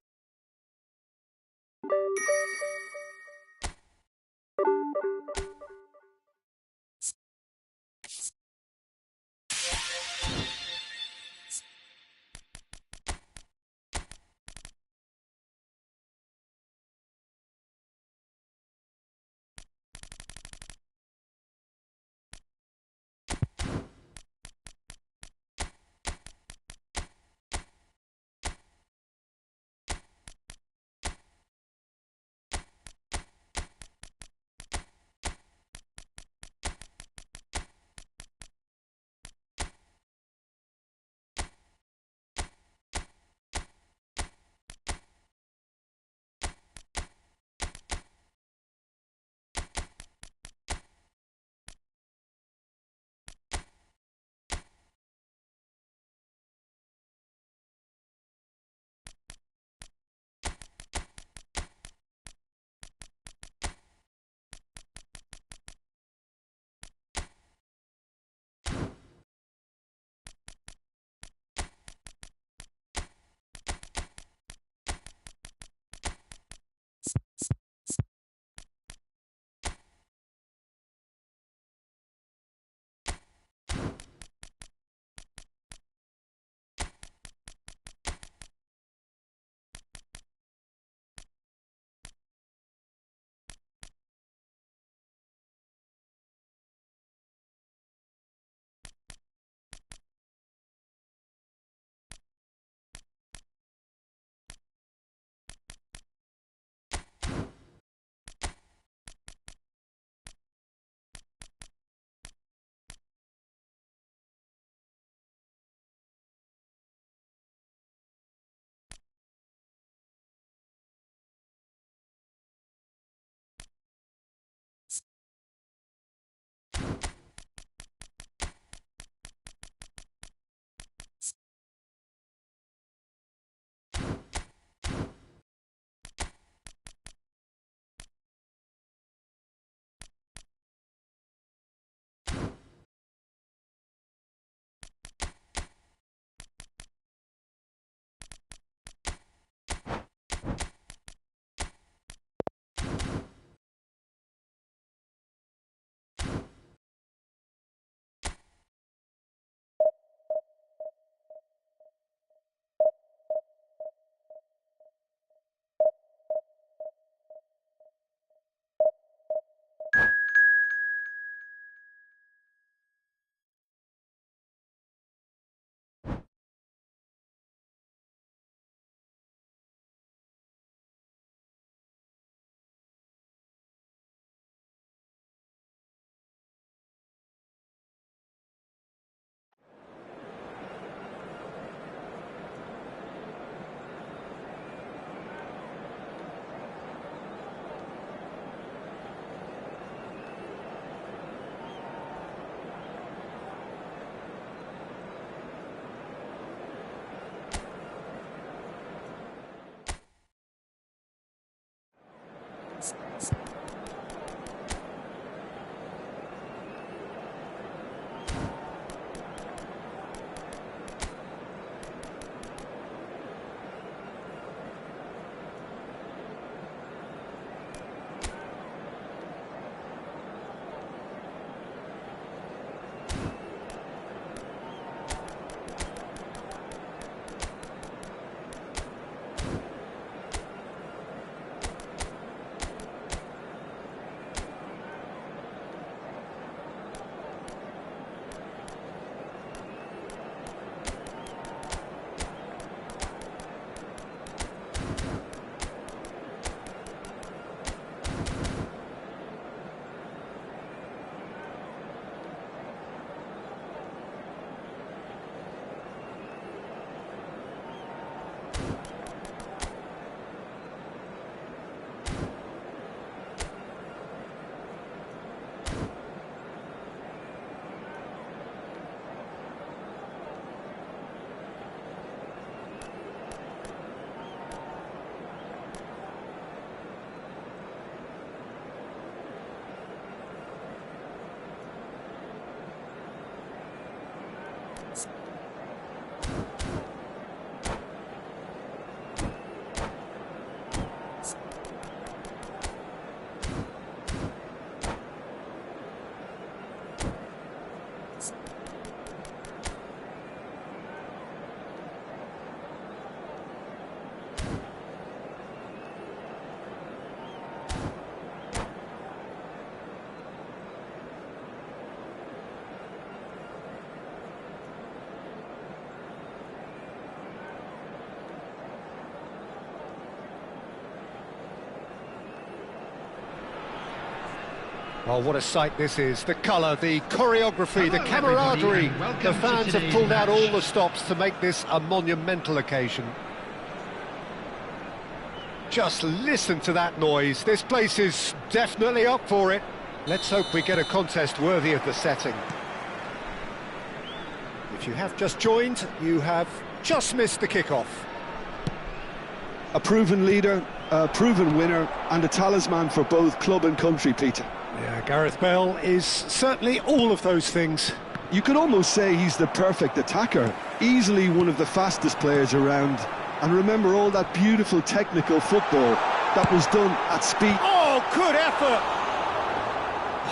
Oh, what a sight this is. The colour, the choreography, the Hello, camaraderie. everybody, and welcome The to fans have today's pulled out match. all the stops to make this a monumental occasion. Just listen to that noise. This place is definitely up for it. Let's hope we get a contest worthy of the setting. If you have just joined, you have just missed the kickoff. A proven leader, a proven winner, and a talisman for both club and country, Peter. Yeah, Gareth Bale is certainly all of those things. You could almost say he's the perfect attacker, easily one of the fastest players around. And remember all that beautiful technical football that was done at speed. Oh, good effort!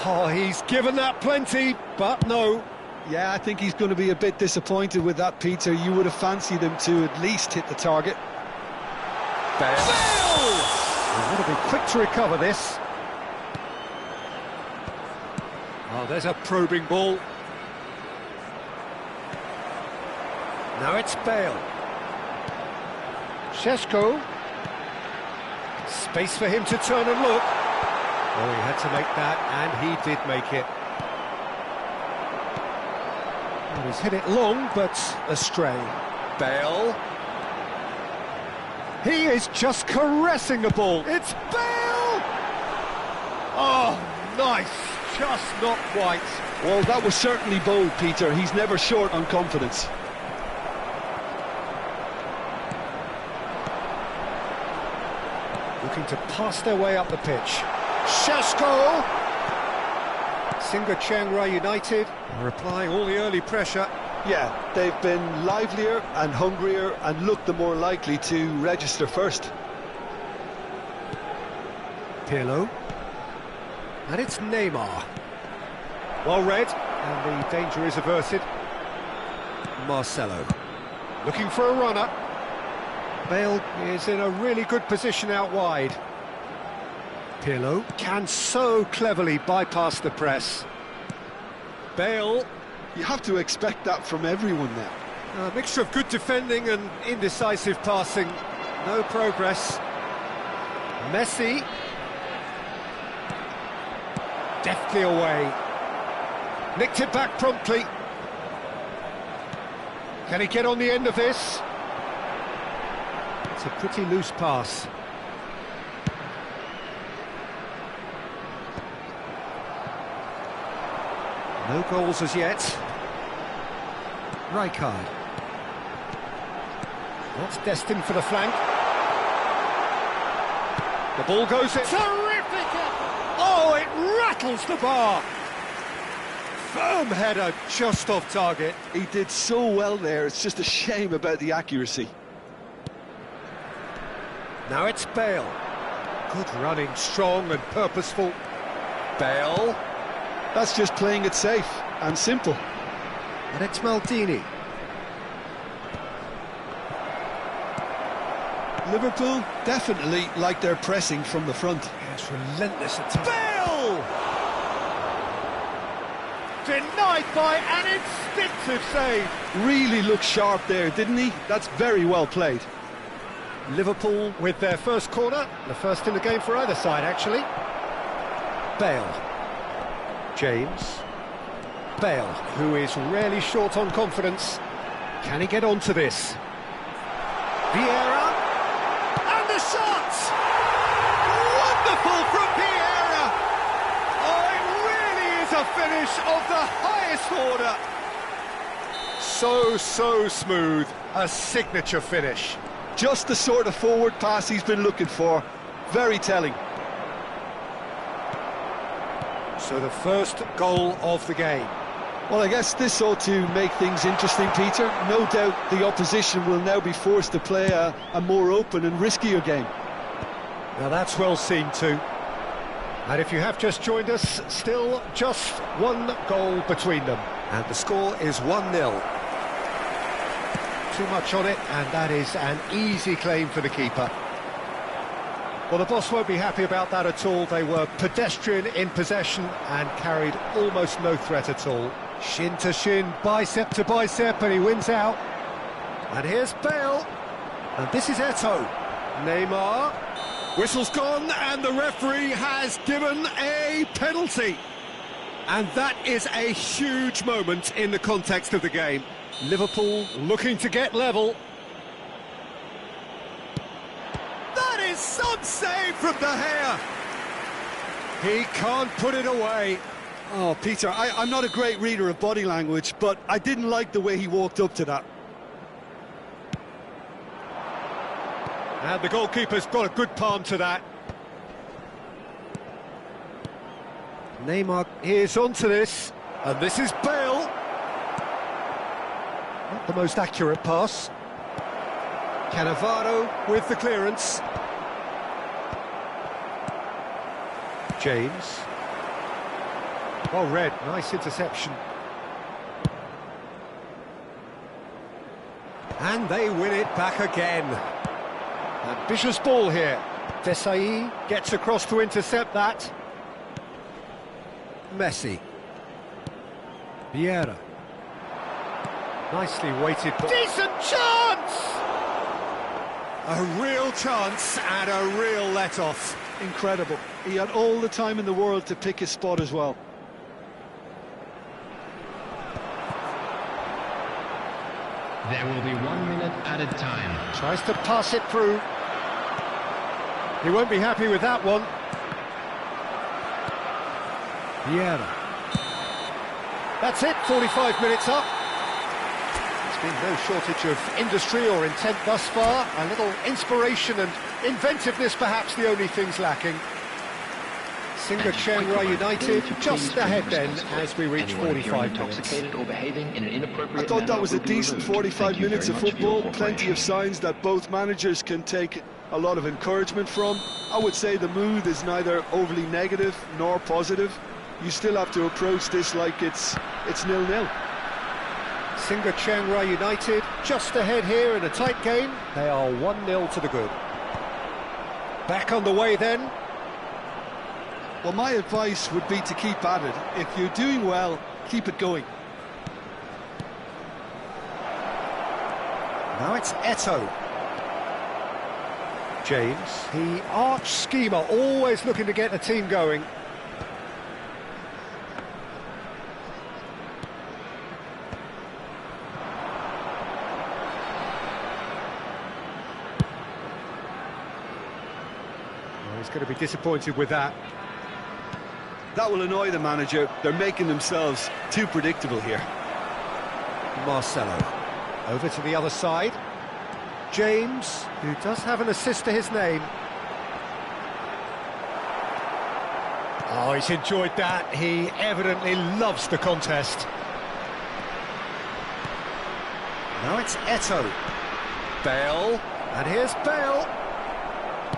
Oh, he's given that plenty, but no. Yeah, I think he's going to be a bit disappointed with that, Peter. You would have fancied him to at least hit the target. Bale! He's got to be quick to recover this. Oh, there's a probing ball. Now it's Bale. Šeško. Space for him to turn and look. Oh, he had to make that, and he did make it. Well, he's hit it long, but astray. Bale. He is just caressing the ball. It's Bale! Oh, nice. Just not quite. Well, that was certainly bold, Peter. He's never short on confidence. Looking to pass their way up the pitch. Šeško! Singa Chiang United are applying all the early pressure. Yeah, they've been livelier and hungrier and looked the more likely to register first. Pirlo. And it's Neymar. Well read, and the danger is averted. Marcelo. Looking for a runner. Bale is in a really good position out wide. Pirlo can so cleverly bypass the press. Bale. You have to expect that from everyone now. A mixture of good defending and indecisive passing. No progress. Messi. Deftly away. Nicked it back promptly. Can he get on the end of this? It's a pretty loose pass. No goals as yet. Rijkaard. That's destined for the flank. The ball goes in. Terrific effort! Oh, it rattles the bar. Firm header, just off target. He did so well there, it's just a shame about the accuracy. Now it's Bale. Good running, strong and purposeful. Bale. That's just playing it safe and simple. And it's Maldini. Liverpool definitely like their pressing from the front. Yes, relentless attack. Bale! Denied by an instinctive save. Really looked sharp there, didn't he? That's very well played. Liverpool with their first corner, the first in the game for either side, actually. Bale. James. Bale, who is rarely short on confidence. Can he get onto this? Vieira. And the shot! Wonderful from Vieira! Oh, it really is a finish of the highest order. So smooth. A signature finish. Just the sort of forward pass he's been looking for. Very telling. So the first goal of the game. Well, I guess this ought to make things interesting, Peter. No doubt the opposition will now be forced to play a more open and riskier game. Now that's well seen too. And if you have just joined us, still just one goal between them. And the score is 1-0. Too much on it, and that is an easy claim for the keeper. Well, the boss won't be happy about that at all. They were pedestrian in possession and carried almost no threat at all. Shin to shin, bicep to bicep, and he wins out. And here's Bale. And this is Eto'o. Neymar. Whistle's gone, and the referee has given a penalty. And that is a huge moment in the context of the game. Liverpool looking to get level. That is some save from De Gea. He can't put it away. Oh, Peter, I'm not a great reader of body language, but I didn't like the way he walked up to that. And the goalkeeper's got a good palm to that. Neymar is onto this, and this is Bale. Not the most accurate pass. Cannavaro with the clearance. James. Well read, nice interception. And they win it back again. Ambitious ball here. Desai gets across to intercept that. Messi. Vieira. Nicely weighted. Decent chance! A real chance and a real let-off. Incredible. He had all the time in the world to pick his spot as well. There will be 1 minute added time. Tries to pass it through. He won't be happy with that one. Vieira. That's it, 45 minutes up. There's been no shortage of industry or intent thus far. A little inspiration and inventiveness, perhaps the only things lacking. Singa Chiang Rai United just ahead then as we reach 45 minutes. I thought that was a decent 45 minutes of football. Plenty of signs that both managers can take a lot of encouragement from. I would say the mood is neither overly negative nor positive. You still have to approach this like it's 0-0. Singa Chiang Rai United just ahead here in a tight game. They are 1-0 to the good. Back on the way then. Well, my advice would be to keep at it. If you're doing well, keep it going. Now it's Eto'o. James, the arch schemer, always looking to get the team going. Well, he's going to be disappointed with that. That will annoy the manager. They're making themselves too predictable here. Marcelo. Over to the other side. James, who does have an assist to his name. Oh, he's enjoyed that. He evidently loves the contest. Now it's Eto'o. Bale. And here's Bale.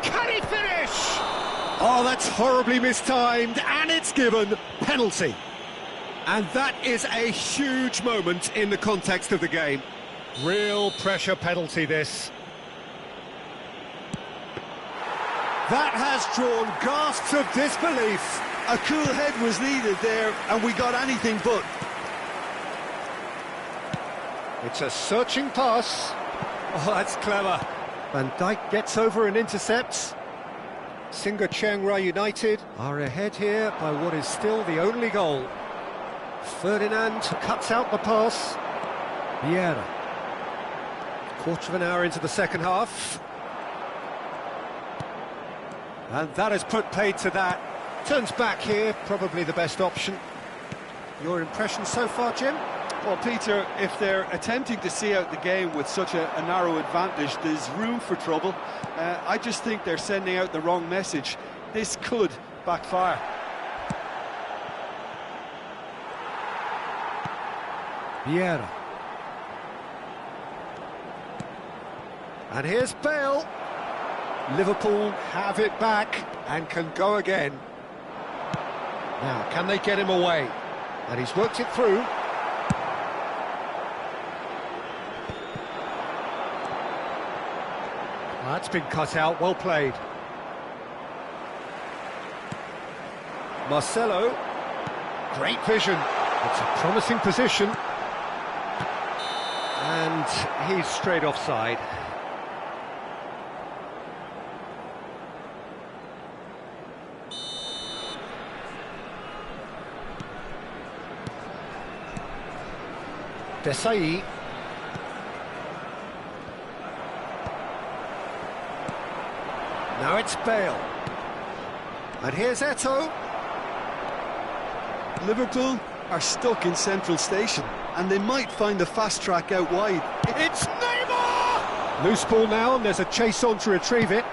Can he finish? Oh, that's horribly mistimed, and it's given penalty. And that is a huge moment in the context of the game. Real pressure penalty, this. That has drawn gasps of disbelief. A cool head was needed there, and we got anything but. It's a searching pass. Oh, that's clever. Van Dijk gets over and intercepts. Singa Chiang Rai United are ahead here by what is still the only goal. Ferdinand cuts out the pass. Vieira. Quarter of an hour into the second half. And that has put paid to that. Turns back here, probably the best option. Your impression so far, Jim? Well, Peter, if they're attempting to see out the game with such a narrow advantage, there's room for trouble. I just think they're sending out the wrong message. This could backfire. Vieira. And here's Bale. Liverpool have it back and can go again. Now, can they get him away? And he's worked it through. That's been cut out, well played. Marcelo, great vision. It's a promising position. And he's straight offside. Desai. Now it's Bale. And here's Eto'o. Liverpool are stuck in Central Station, and they might find the fast track out wide. It's Neymar! Loose ball now, and there's a chase on to retrieve it.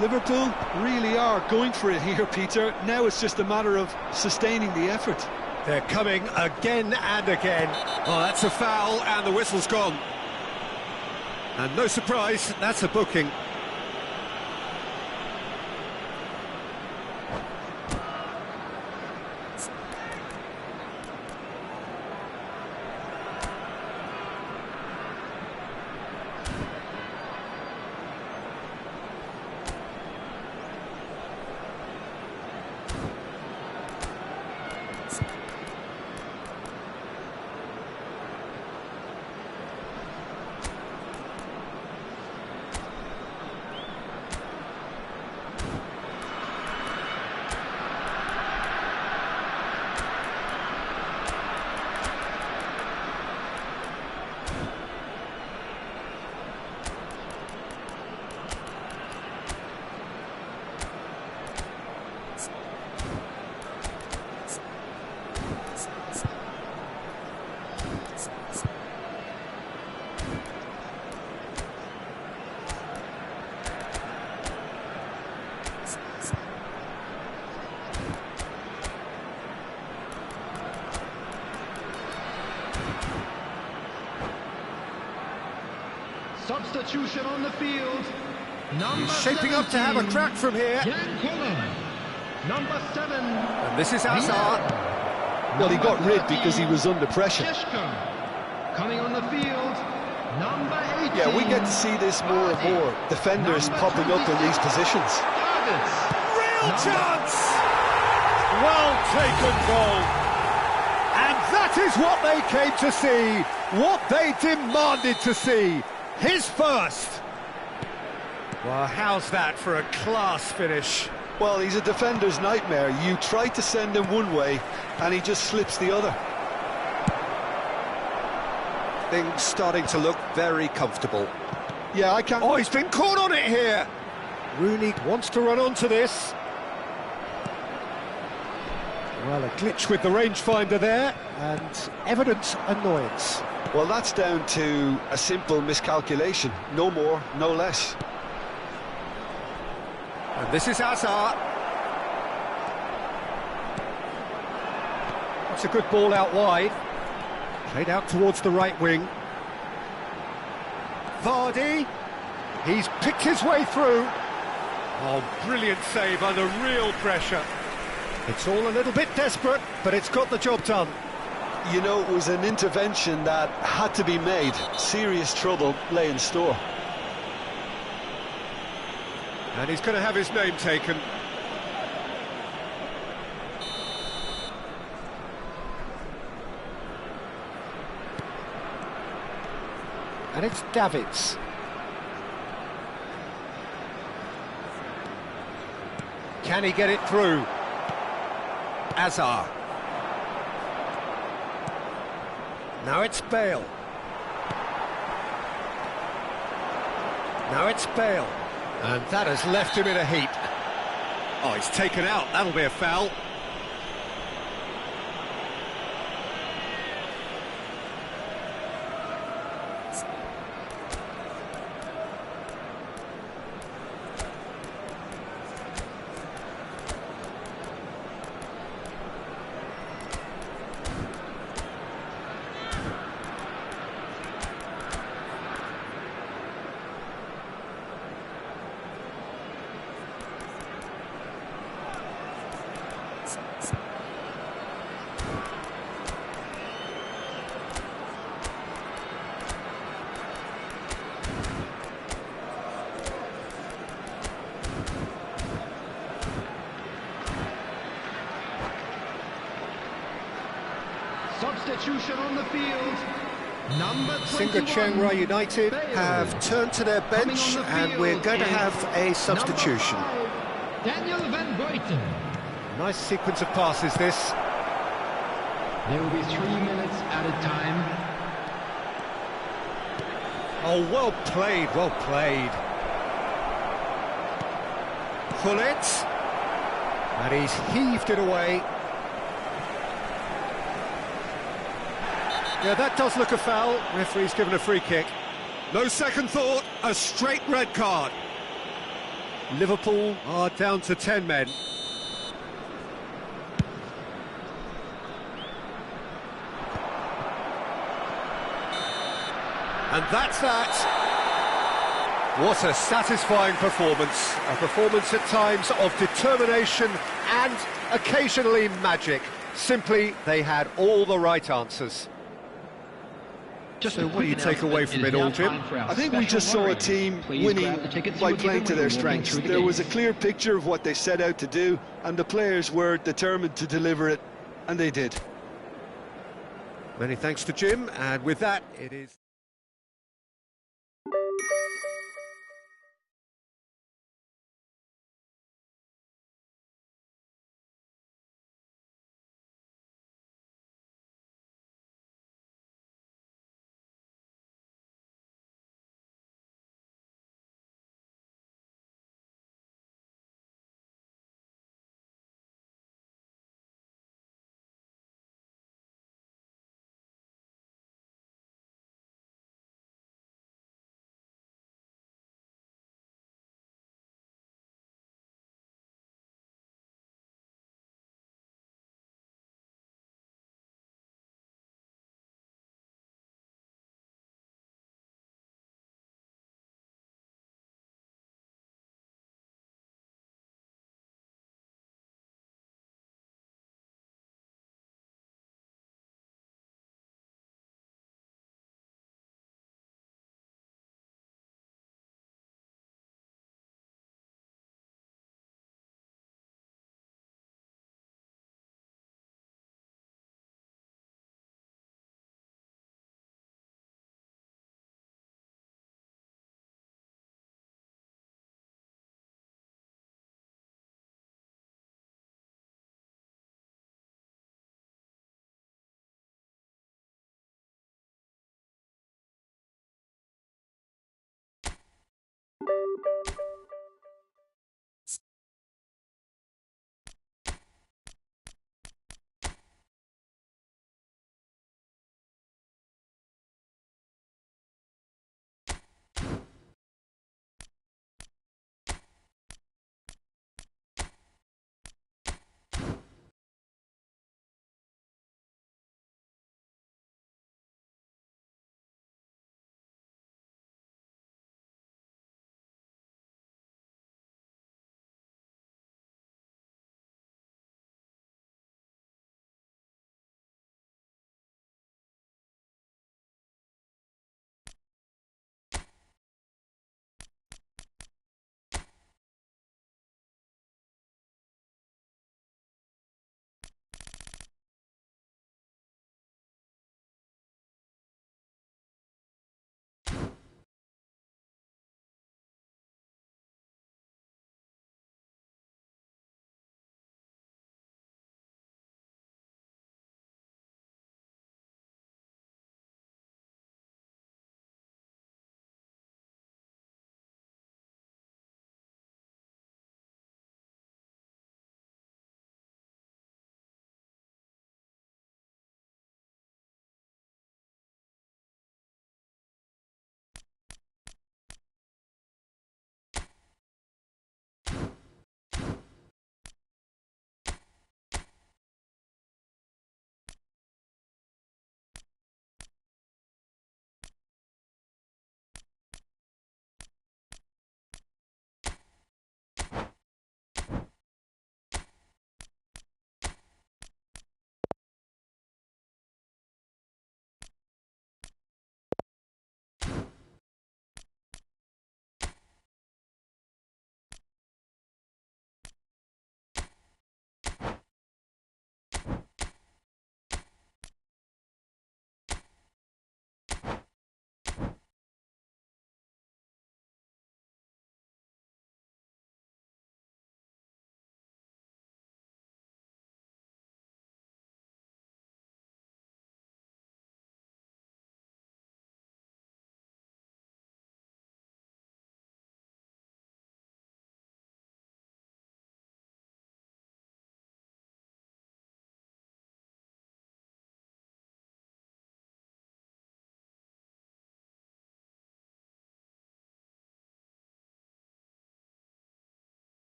Liverpool really are going for it here, Peter. Now it's just a matter of sustaining the effort. They're coming again and again. Oh, that's a foul, and the whistle's gone. And no surprise, that's a booking. Substitution on the field. He's shaping up to have a crack from here. Number 7. And this is Hazard. Well, he got rid because he was under pressure. Coming on the field. Number 18. Yeah, we get to see this more and more. Defenders popping up in these positions. Real chance! Well taken goal. And that is what they came to see. What they demanded to see. His first. Well, how's that for a class finish? Well, he's a defender's nightmare. You try to send him one way, and he just slips the other. Things starting to look very comfortable. Yeah, I can't... Oh, he's been caught on it here. Rooney wants to run onto this. Well, a glitch with the rangefinder there, and evident annoyance. Well, that's down to a simple miscalculation. No more, no less. And this is Hazard. That's a good ball out wide. Played out towards the right wing. Vardy. He's picked his way through. Oh, brilliant save under real pressure. It's all a little bit desperate, but it's got the job done. You know, it was an intervention that had to be made. Serious trouble lay in store. And he's going to have his name taken. And it's Davids. Can he get it through? Hazard. Now it's Bale. Now it's Bale. And that has left him in a heap. Oh, he's taken out. That'll be a foul. Substitution on the field. Number 21. Singa Chiang Rai United have turned to their bench, and we're going to have a substitution. Daniel Van Buiten. Nice sequence of passes, this. There will be 3 minutes added time. Oh, well played, well played. Pull it. And he's heaved it away. Yeah, that does look a foul. Referee's given a free kick. No second thought, a straight red card. Liverpool are down to 10 men. And that's that. What a satisfying performance. A performance at times of determination and occasionally magic. Simply, they had all the right answers. So what do you take away from it all, Jim? I think we just saw a team winning by playing to their strengths. There was a clear picture of what they set out to do, and the players were determined to deliver it, and they did. Many thanks to Jim, and with that, it is...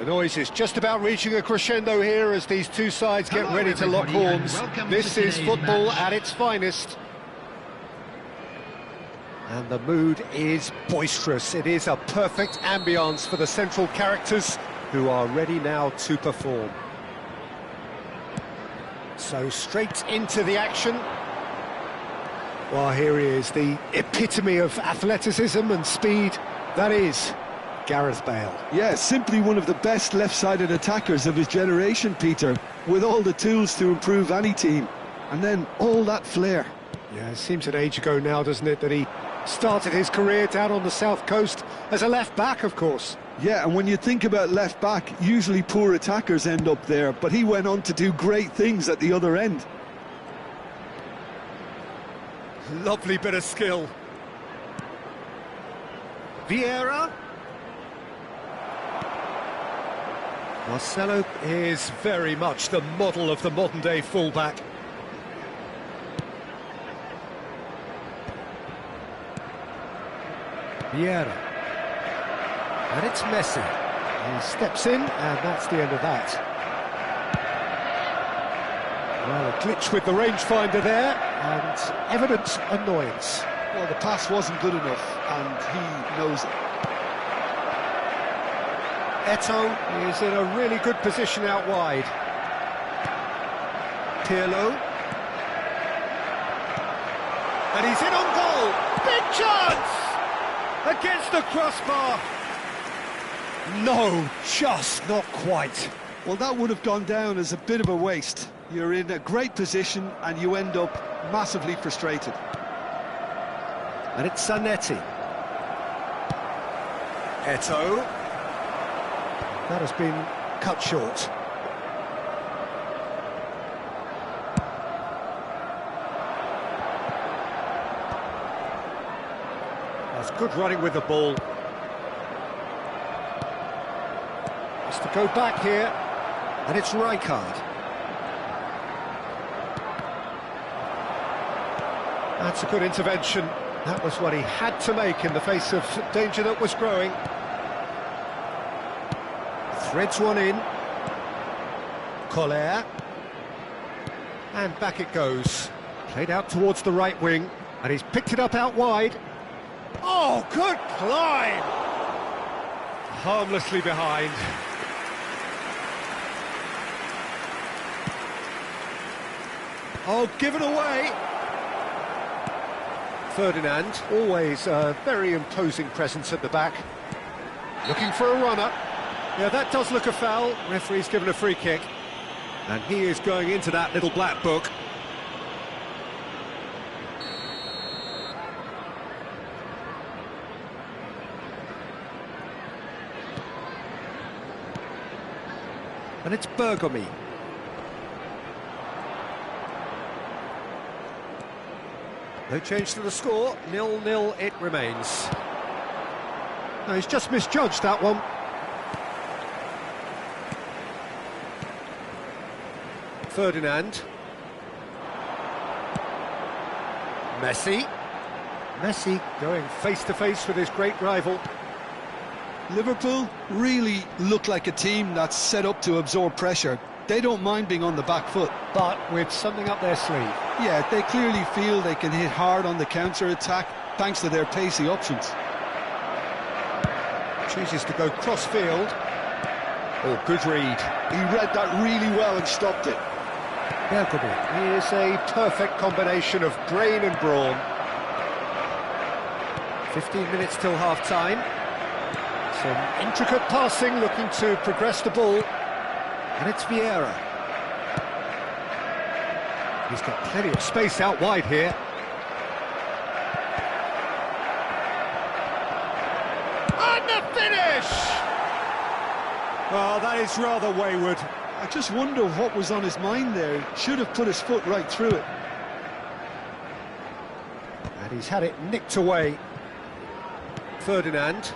The noise is just about reaching a crescendo here as these two sides get Hello, ready to lock everybody, and horns. welcome This to is today's football match. at its finest. And the mood is boisterous. It is a perfect ambience for the central characters who are ready now to perform. So straight into the action. Well, here he is, the epitome of athleticism and speed. That is Gareth Bale. Yeah, simply one of the best left-sided attackers of his generation, Peter, with all the tools to improve any team. And then all that flair. Yeah, it seems an age ago now, doesn't it, that he started his career down on the south coast as a left-back, of course. Yeah, and when you think about left-back, usually poor attackers end up there, but he went on to do great things at the other end. Lovely bit of skill. Vieira. Marcelo is very much the model of the modern-day fullback. Vieira. And it's Messi. He steps in, and that's the end of that. Well, a glitch with the rangefinder there, and evident annoyance. Well, the pass wasn't good enough, and he knows it. Eto'o is in a really good position out wide. Pirlo. And he's in on goal. Big chance! Against the crossbar. No, just not quite. Well, that would have gone down as a bit of a waste. You're in a great position, and you end up massively frustrated. And it's Zanetti. Eto'o. That has been cut short. That's good running with the ball. Has to go back here, and it's Rijkaard. That's a good intervention. That was what he had to make in the face of danger that was growing. Threads one in. Collier. And back it goes. Played out towards the right wing, and he's picked it up out wide. Oh, good climb! Harmlessly behind. Oh, given away. Ferdinand, always a very imposing presence at the back. Looking for a runner. Yeah, that does look a foul. Referee's given a free kick. And he is going into that little black book. And it's Bergomi. No change to the score, 0-0 it remains. No, he's just misjudged that one. Ferdinand. Messi. Messi going face-to-face with his great rival. Liverpool really look like a team that's set up to absorb pressure. They don't mind being on the back foot. But with something up their sleeve. Yeah, they clearly feel they can hit hard on the counter-attack thanks to their pacey options. Chooses to go cross-field. Oh, good read. He read that really well and stopped it. Bergomi is a perfect combination of brain and brawn. 15 minutes till half-time. Some intricate passing, looking to progress the ball. And it's Vieira. He's got plenty of space out wide here. And the finish! Well, that is rather wayward. I just wonder what was on his mind there. He should have put his foot right through it. And he's had it nicked away. Ferdinand.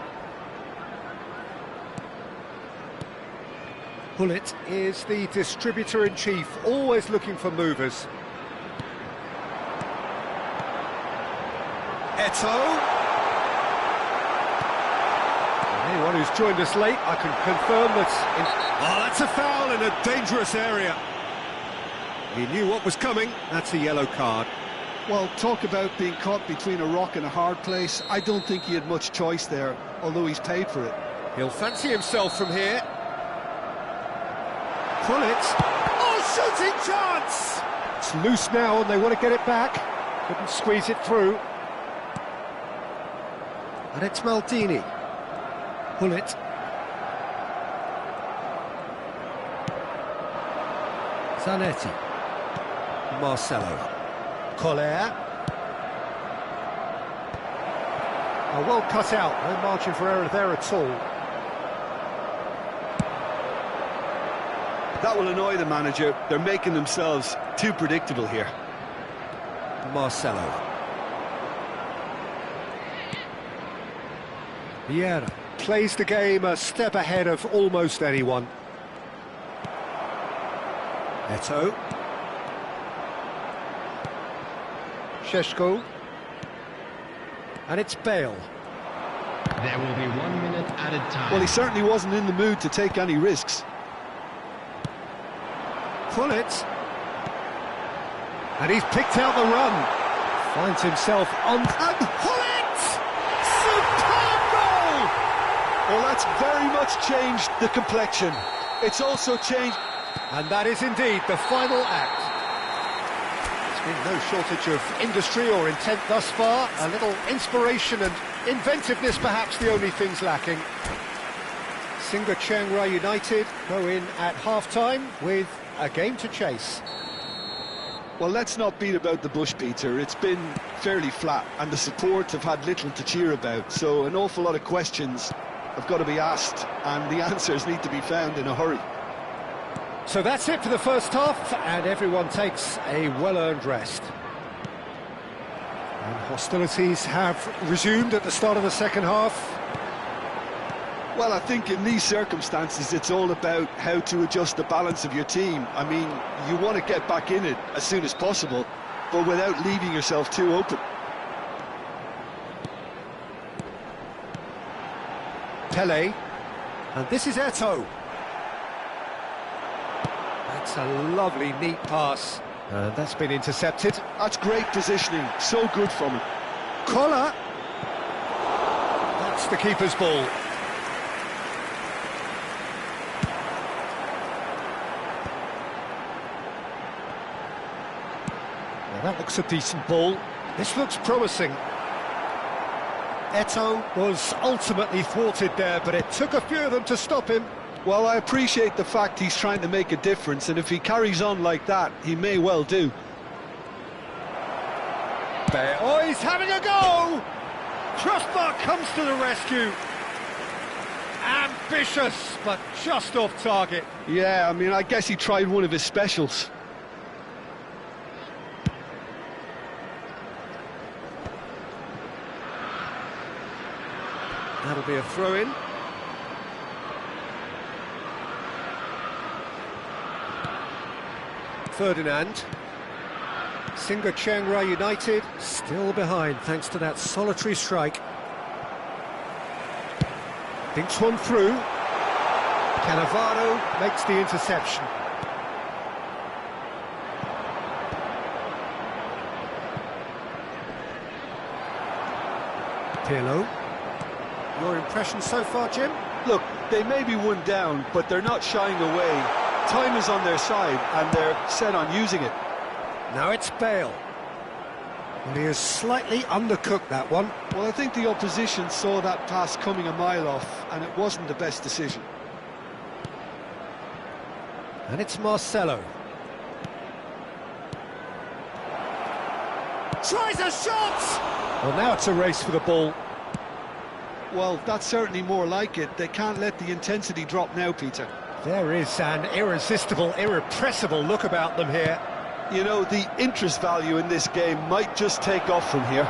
Bullet is the distributor-in-chief, always looking for movers. Eto'o. anyone who's joined us late, I can confirm that... Oh, that's a foul in a dangerous area. He knew what was coming. That's a yellow card. Well, talk about being caught between a rock and a hard place. I don't think he had much choice there, although he's paid for it. He'll fancy himself from here. Pull it. Oh, shooting chance! It's loose now and they want to get it back. Couldn't squeeze it through. And it's Maldini. Pull it. Zanetti. Marcelo. Collier. Oh, well cut out, no margin for error there at all. That will annoy the manager. They're making themselves too predictable here. Marcelo. Vieira plays the game a step ahead of almost anyone. Eto'o. Šeško. And it's Bale. There will be 1 minute added time. Well, he certainly wasn't in the mood to take any risks. Pull it. And he's picked out the run. Finds himself on... And pull it! Superb goal! Well, that's very much changed the complexion. It's also changed... And that is indeed the final act. There's been no shortage of industry or intent thus far. A little inspiration and inventiveness perhaps the only things lacking. Singa Chiang Rai United go in at half-time with a game to chase. Well, let's not beat about the bush, Peter. It's been fairly flat and the support have had little to cheer about. So an awful lot of questions have got to be asked and the answers need to be found in a hurry. So that's it for the first half, and everyone takes a well-earned rest. And hostilities have resumed at the start of the second half. Well, I think in these circumstances, it's all about how to adjust the balance of your team. I mean, you want to get back in it as soon as possible, but without leaving yourself too open. Pele, and this is Eto'o. That's a lovely, neat pass. And that's been intercepted. That's great positioning, so good from him. Collar. That's the keeper's ball. Now that looks a decent ball. This looks promising. Eto'o was ultimately thwarted there, but it took a few of them to stop him. Well, I appreciate the fact he's trying to make a difference, and if he carries on like that, he may well do. Oh, he's having a go! Crossbar comes to the rescue. Ambitious, but just off target. Yeah, I mean, I guess he tried one of his specials. That'll be a throw-in. Ferdinand. Singa Chiang Rai United still behind thanks to that solitary strike. Thinks one through. Cannavaro makes the interception. Pirlo. Your impression so far, Jim? Look, they may be one down, but they're not shying away. Time is on their side, and they're set on using it. Now it's Bale. Well, he has slightly undercooked that one. Well, I think the opposition saw that pass coming a mile off, and it wasn't the best decision. And it's Marcelo. Tries a shot! Well, now it's a race for the ball. Well, that's certainly more like it. They can't let the intensity drop now, Peter. There is an irresistible, irrepressible look about them here. You know, the interest value in this game might just take off from here.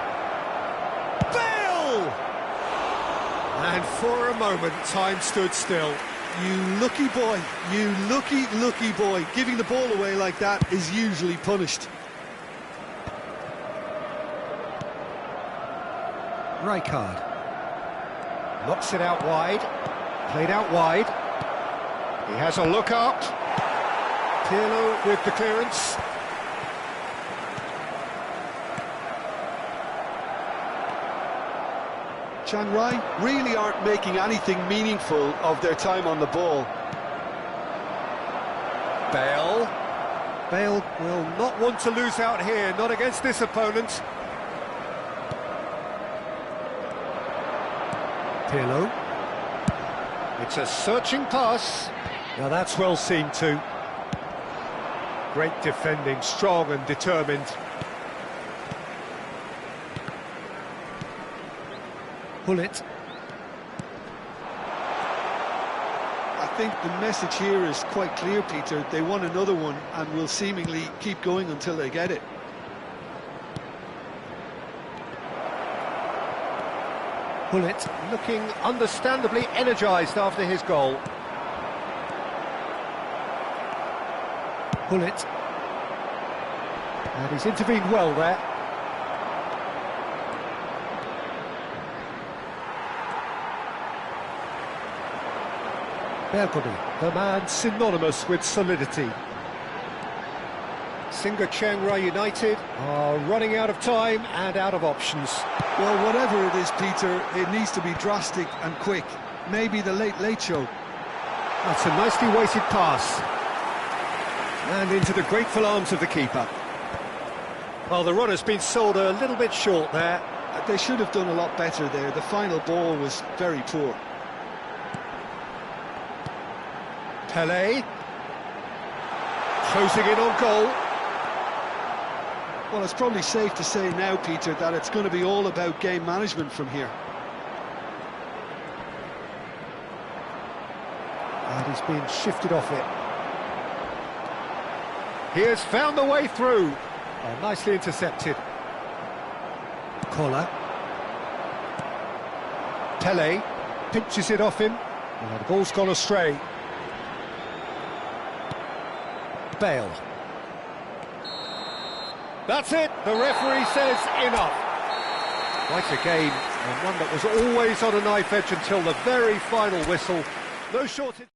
Bale! And for a moment, time stood still. You lucky boy, you lucky boy. Giving the ball away like that is usually punished. Rijkaard. Knocks it out wide. Played out wide. He has a look up. Pirlo with the clearance. Chiang Rai really aren't making anything meaningful of their time on the ball. Bale. Bale will not want to lose out here, not against this opponent. Pirlo. It's a searching pass. Now that's well seen too. Great defending, strong and determined. Pull it. I think the message here is quite clear, Peter. They want another one and will seemingly keep going until they get it. Pull it, looking understandably energised after his goal. Pull it. And he's intervened well there. Bergodi, the man synonymous with solidity. Singa Chiang Rai United are running out of time and out of options. Well, whatever it is, Peter, it needs to be drastic and quick. Maybe the late show. That's a nicely weighted pass. And into the grateful arms of the keeper. Well, the run has been sold a little bit short there. They should have done a lot better there. The final ball was very poor. Pele. Closing in on goal. Well, it's probably safe to say now, Peter, that it's going to be all about game management from here. And he's been shifted off it. He has found the way through. Oh, nicely intercepted. Collar. Pele pinches it off him. And the ball's gone astray. Bale. That's it, the referee says enough. Quite a game, and one that was always on a knife edge until the very final whistle. No shortage.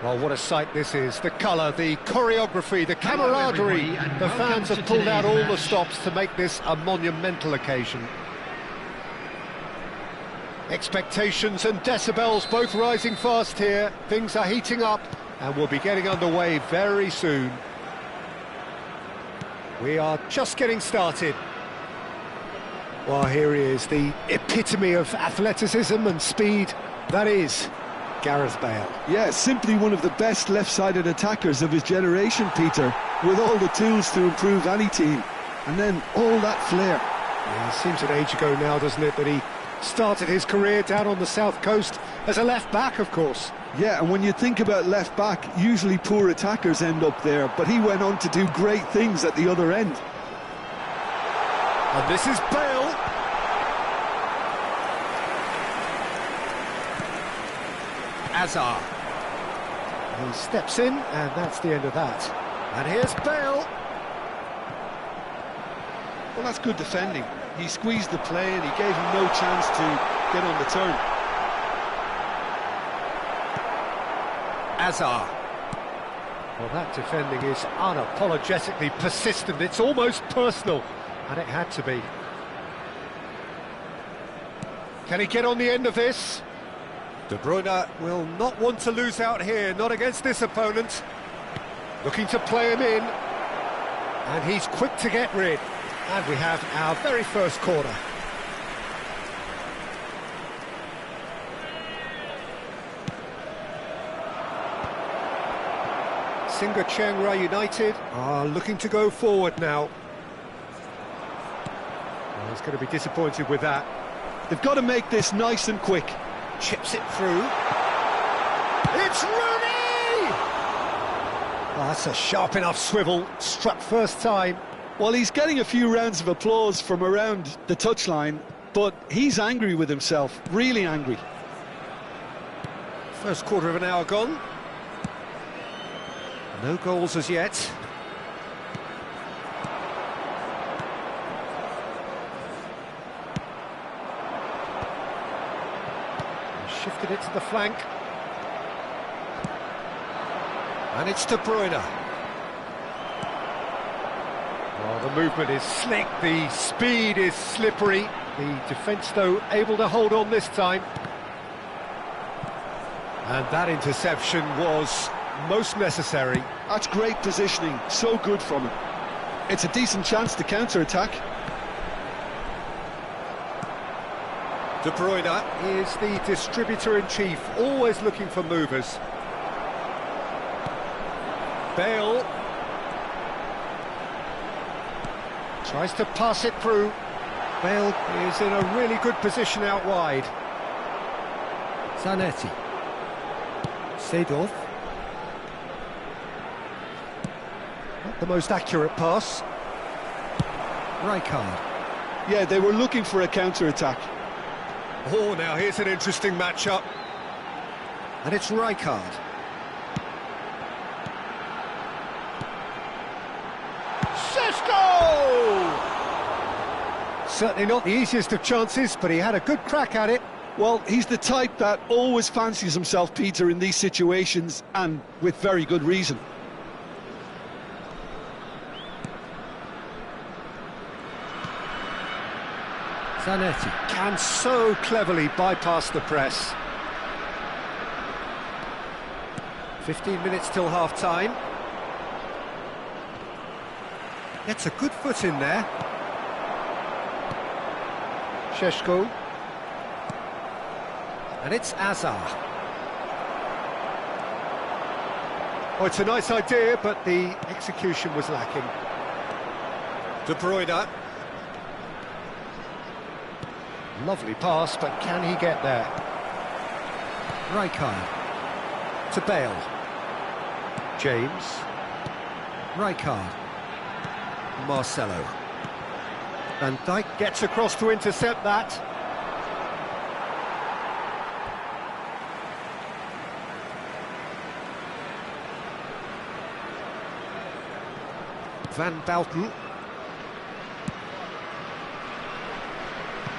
Well, what a sight this is. The colour, the choreography, the camaraderie. Hello, everybody, and The welcome fans have to pulled out all today's the match. stops to make this a monumental occasion. Expectations and decibels both rising fast here. Things are heating up and we'll be getting underway very soon. We are just getting started. Well, here he is, the epitome of athleticism and speed. That is Gareth Bale. Yeah, simply one of the best left-sided attackers of his generation, Peter, with all the tools to improve any team. And then all that flair. Yeah, it seems an age ago now, doesn't it, that he started his career down on the south coast as a left-back, of course. Yeah, and when you think about left-back, usually poor attackers end up there, but he went on to do great things at the other end. And this is Bale. Hazard. He steps in, and that's the end of that. And here's Bale. Well, that's good defending. He squeezed the play and he gave him no chance to get on the turn. Hazard. Well, that defending is unapologetically persistent. It's almost personal, and it had to be. Can he get on the end of this? De Bruyne will not want to lose out here, not against this opponent. Looking to play him in, and he's quick to get rid. And we have our very first corner. Singa Chiang Rai United are looking to go forward now. Well, he's going to be disappointed with that. They've got to make this nice and quick. Chips it through. It's Rooney! Oh, that's a sharp enough swivel. Struck first time. Well, he's getting a few rounds of applause from around the touchline, but he's angry with himself, really angry. First quarter of an hour gone. No goals as yet. Shifted it to the flank. And it's De Bruyne. Oh, the movement is slick, the speed is slippery. The defence, though, able to hold on this time. And that interception was most necessary. That's great positioning, so good from him. It's a decent chance to counter-attack. De Bruyne is the distributor-in-chief, always looking for movers. Bale tries to pass it through. Bale is in a really good position out wide. Zanetti. Seedorf. Not the most accurate pass. Rijkaard. Yeah, they were looking for a counter-attack. Oh, now here's an interesting matchup. And it's Rijkaard. Certainly not the easiest of chances, but he had a good crack at it. Well, he's the type that always fancies himself, Peter, in these situations, and with very good reason. Zanetti can so cleverly bypass the press. 15 minutes till half-time. Gets a good foot in there. Šeško. And it's Hazard. Oh, it's a nice idea, but the execution was lacking. De Bruyne. Lovely pass, but can he get there? Rijkaard. To Bale. James. Rijkaard. Marcelo. Van Dijk gets across to intercept that. Van Bouten.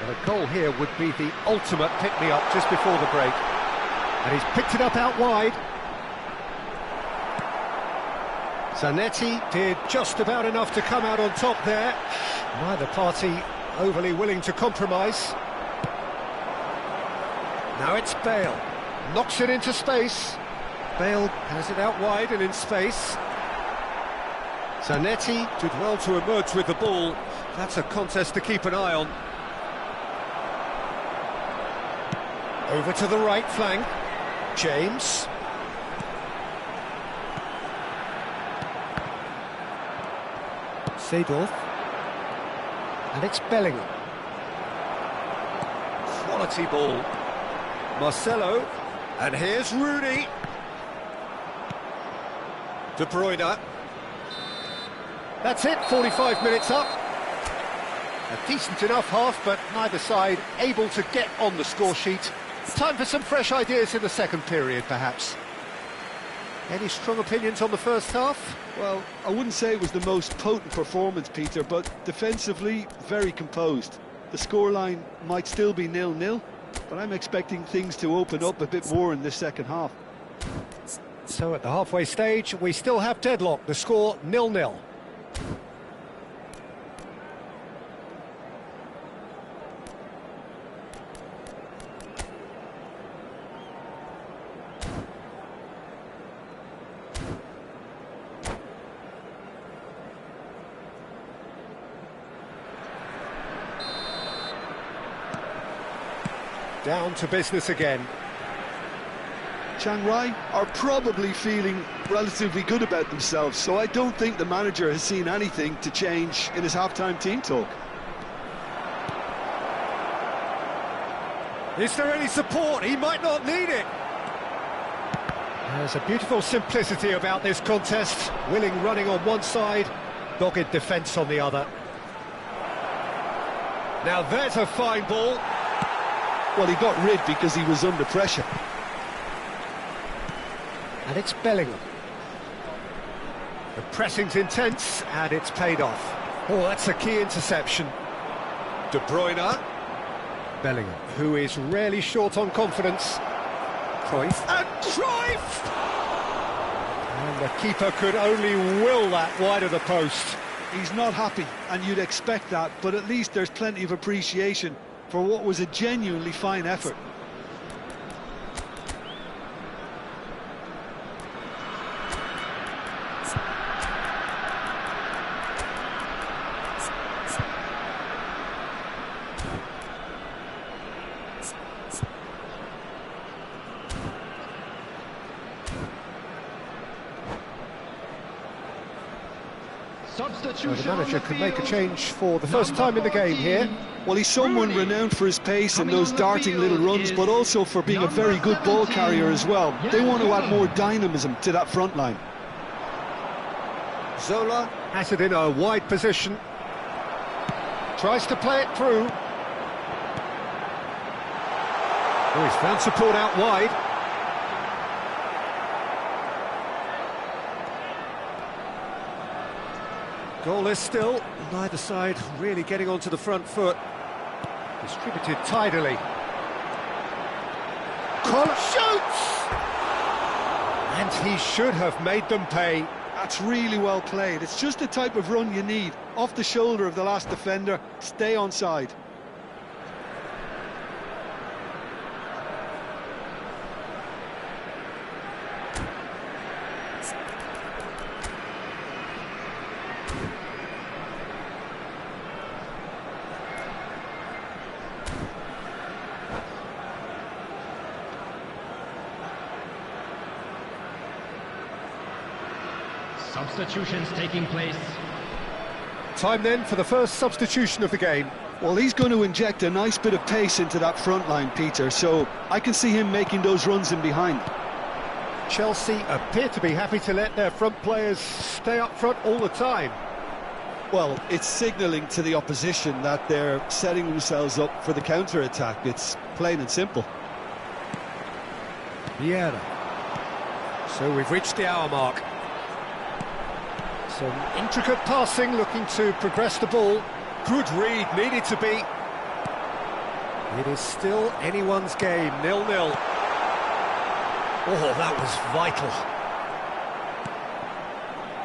And a goal here would be the ultimate pick-me-up just before the break. And he's picked it up out wide. Zanetti did just about enough to come out on top there. Neither party overly willing to compromise. Now it's Bale. Knocks it into space. Bale has it out wide and in space. Zanetti did well to emerge with the ball. That's a contest to keep an eye on. Over to the right flank. James. Seedorf. And it's Bellingham. Quality ball. Marcelo. And here's Rooney. De Bruyne. That's it, 45 minutes up. A decent enough half, but neither side able to get on the score sheet. Time for some fresh ideas in the second period, perhaps. Any strong opinions on the first half? Well, I wouldn't say it was the most potent performance, Peter, but defensively, very composed. The scoreline might still be 0-0, but I'm expecting things to open up a bit more in this second half. So at the halfway stage, we still have deadlock. The score 0-0. Down to business again. Chiang Rai are probably feeling relatively good about themselves, so I don't think the manager has seen anything to change in his half-time team talk. Is there any support? He might not need it. There's a beautiful simplicity about this contest. Willing running on one side, dogged defence on the other. Now there's a fine ball. Well, he got rid because he was under pressure. And it's Bellingham. The pressing's intense, and it's paid off. Oh, that's a key interception. De Bruyne. Bellingham, who is rarely short on confidence. Cruyff. And Cruyff! And the keeper could only will that wide of the post. He's not happy, and you'd expect that, but at least there's plenty of appreciation for what was a genuinely fine effort. Well, the manager can make a change for the first time in the game here. Well, he's someone renowned for his pace and those darting little runs, but also for being a very good ball carrier as well. They want to add more dynamism to that front line. Zola has it in a wide position. Tries to play it through. Oh, he's found support out wide. Goalless still, neither side really getting onto the front foot. Distributed tidily. Collar shoots! And he should have made them pay. That's really well played. It's just the type of run you need. Off the shoulder of the last defender, stay onside. Substitutions taking place. Time then for the first substitution of the game. Well, he's going to inject a nice bit of pace into that front line, Peter, so I can see him making those runs in behind. Chelsea appear to be happy to let their front players stay up front all the time. Well, it's signalling to the opposition that they're setting themselves up for the counter-attack. It's plain and simple. Vieira. So we've reached the hour mark. Some intricate passing, looking to progress the ball. Good read, needed to be. It is still anyone's game, 0-0. Oh, that was vital.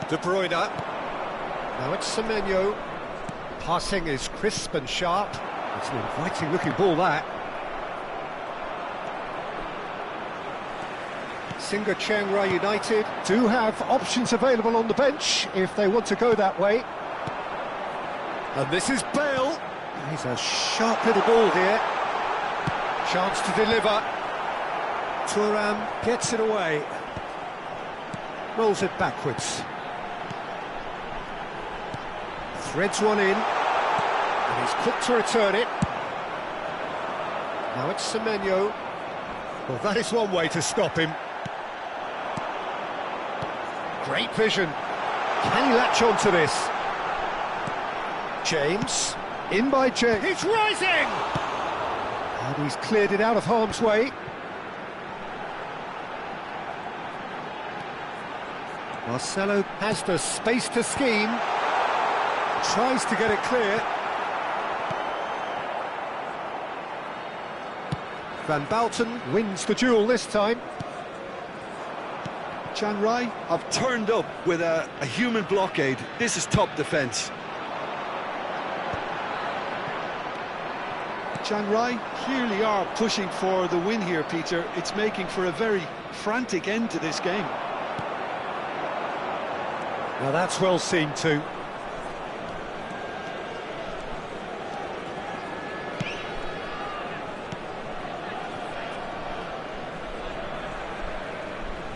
De Bruyne. Now it's Semenyo. Passing is crisp and sharp. It's an inviting looking ball, that. Singa Chiang Rai United do have options available on the bench if they want to go that way. And this is Bale. He's a sharp little ball here. Chance to deliver. Thuram gets it away. Rolls it backwards. Threads one in. And he's quick to return it. Now it's Semenyo. Well, that is one way to stop him. Great vision. Can he latch on to this? James. In by James. He's rising! And he's cleared it out of harm's way. Marcelo has the space to scheme. Tries to get it clear. Van Bouten wins the duel this time. Chiang Rai have turned up with a human blockade. This is top defence. Chiang Rai clearly are pushing for the win here, Peter. It's making for a very frantic end to this game. Now that's well seen too.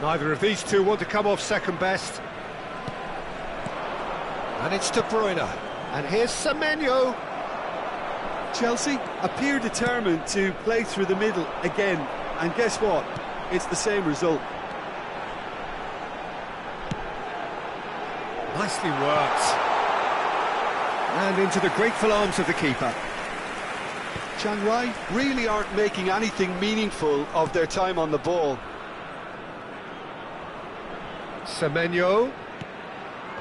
Neither of these two want to come off second best. And it's De Bruyne. And here's Semenyo. Chelsea appear determined to play through the middle again. And guess what? It's the same result. Nicely worked. And into the grateful arms of the keeper. Chiang Rai really aren't making anything meaningful of their time on the ball. Semenyo.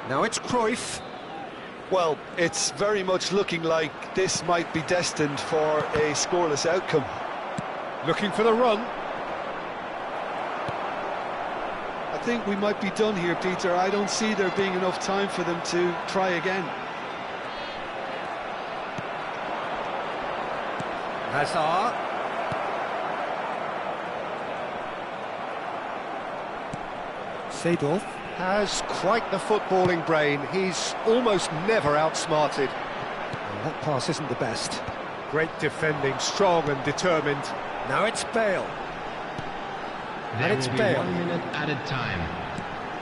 Now it's Cruyff. Well, it's very much looking like this might be destined for a scoreless outcome. Looking for the run. I think we might be done here, Peter. I don't see there being enough time for them to try again. Hazard. Seedorf has quite the footballing brain. He's almost never outsmarted. And that pass isn't the best. Great defending, strong and determined. Now it's Bale. There And it's will be Bale. 1 minute added time.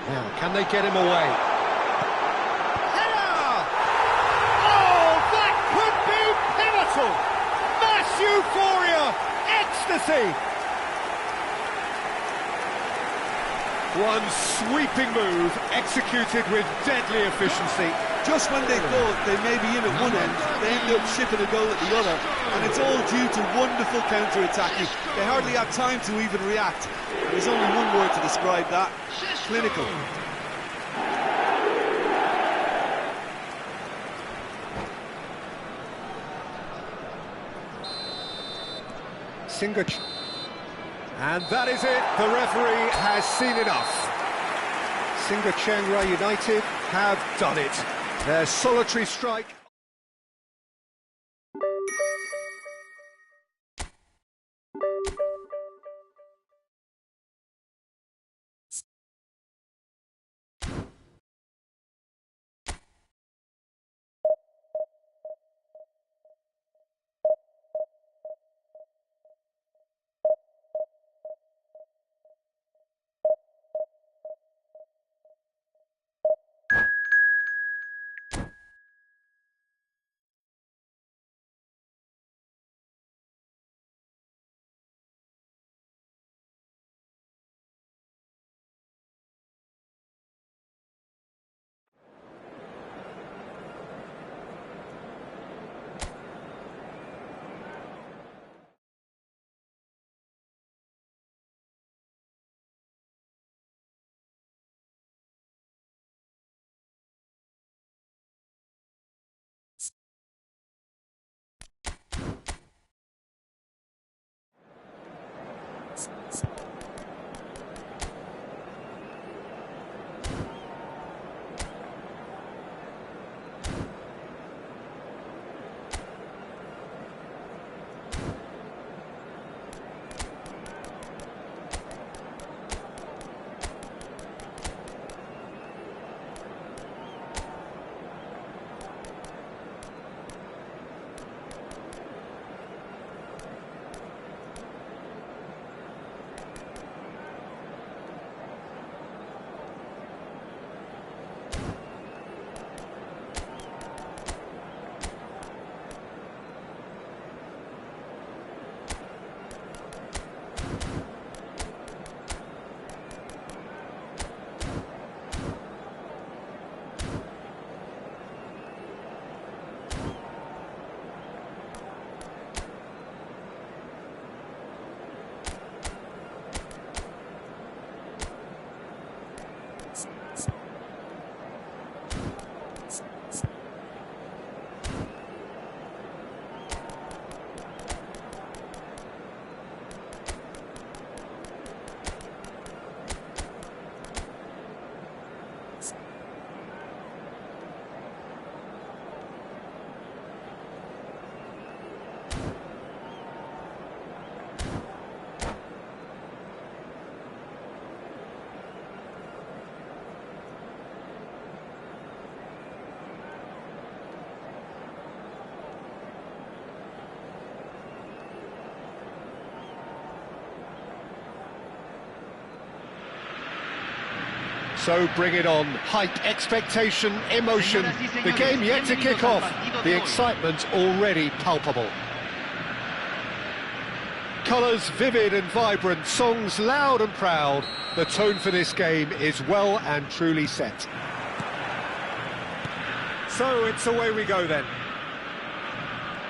Now, can they get him away? Header! Oh, that could be pivotal! Mass euphoria! Ecstasy! One sweeping move, executed with deadly efficiency. Just when they thought they may be in at one end, they end up shipping a goal at the other. And it's all due to wonderful counter-attacking. They hardly have time to even react. There's only one word to describe that: clinical. Singa. And that is it. The referee has seen enough. Singa Chiang Rai United have done it. Their solitary strike. So bring it on. Hype, expectation, emotion. The game yet to kick off. The excitement already palpable. Colours vivid and vibrant, songs loud and proud. The tone for this game is well and truly set. So it's away we go then.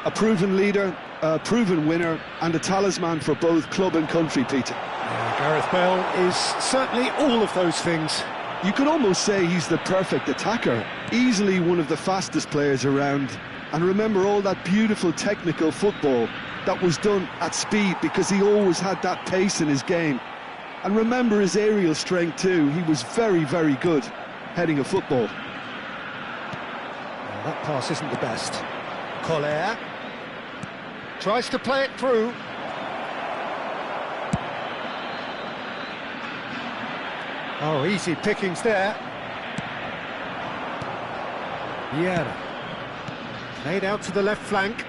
A proven leader, a proven winner, and a talisman for both club and country, Peter. Yeah, Gareth Bale is certainly all of those things. You could almost say he's the perfect attacker, easily one of the fastest players around. And remember all that beautiful technical football that was done at speed, because he always had that pace in his game. And remember his aerial strength too. He was very, very good heading a football. Well, that pass isn't the best. Collier tries to play it through. Oh, easy pickings there. Vieira. Played out to the left flank.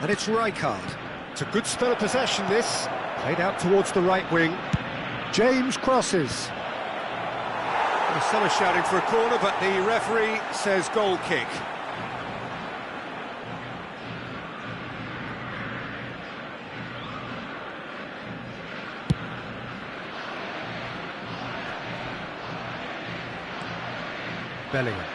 And it's Rijkaard. It's a good spell of possession, this. Played out towards the right wing. James crosses. Well, some are shouting for a corner, but the referee says goal kick. Bellingham.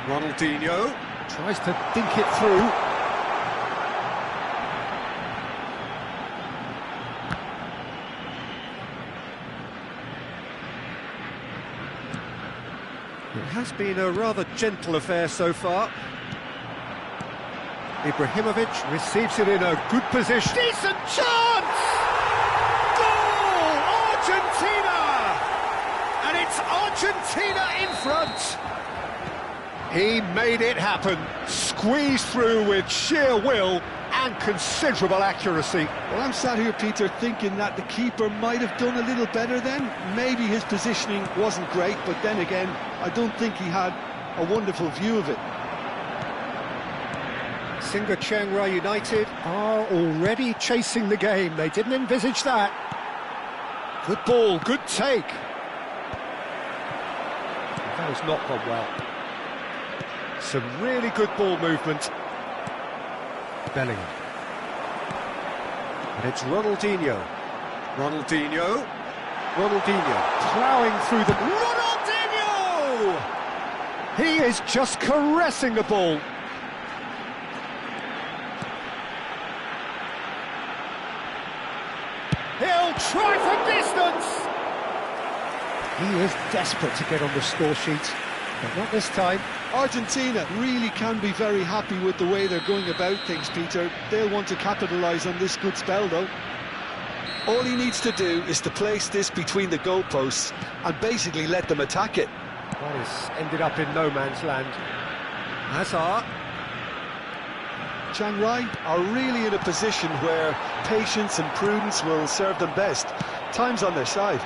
Ronaldinho tries to dink it through. It has been a rather gentle affair so far. Ibrahimovic receives it in a good position. Decent chance! Goal! Argentina! And it's Argentina in front! He made it happen, squeezed through with sheer will and considerable accuracy. Well, I'm sat here, Peter, thinking that the keeper might have done a little better then. Maybe his positioning wasn't great, but then again, I don't think he had a wonderful view of it. Singa Chiang Rai United are already chasing the game. They didn't envisage that. Good ball, good take. That has not gone well. Some really good ball movement. Bellingham. And it's Ronaldinho. Ronaldinho. Ploughing through the... Ronaldinho! He is just caressing the ball. He'll try from distance! He is desperate to get on the score sheet, but not this time. Argentina really can be very happy with the way they're going about things, Peter. They'll want to capitalise on this good spell, though. All he needs to do is to place this between the goalposts and basically let them attack it. That has ended up in no man's land. Hazard. Chiang Rai are really in a position where patience and prudence will serve them best. Time's on their side.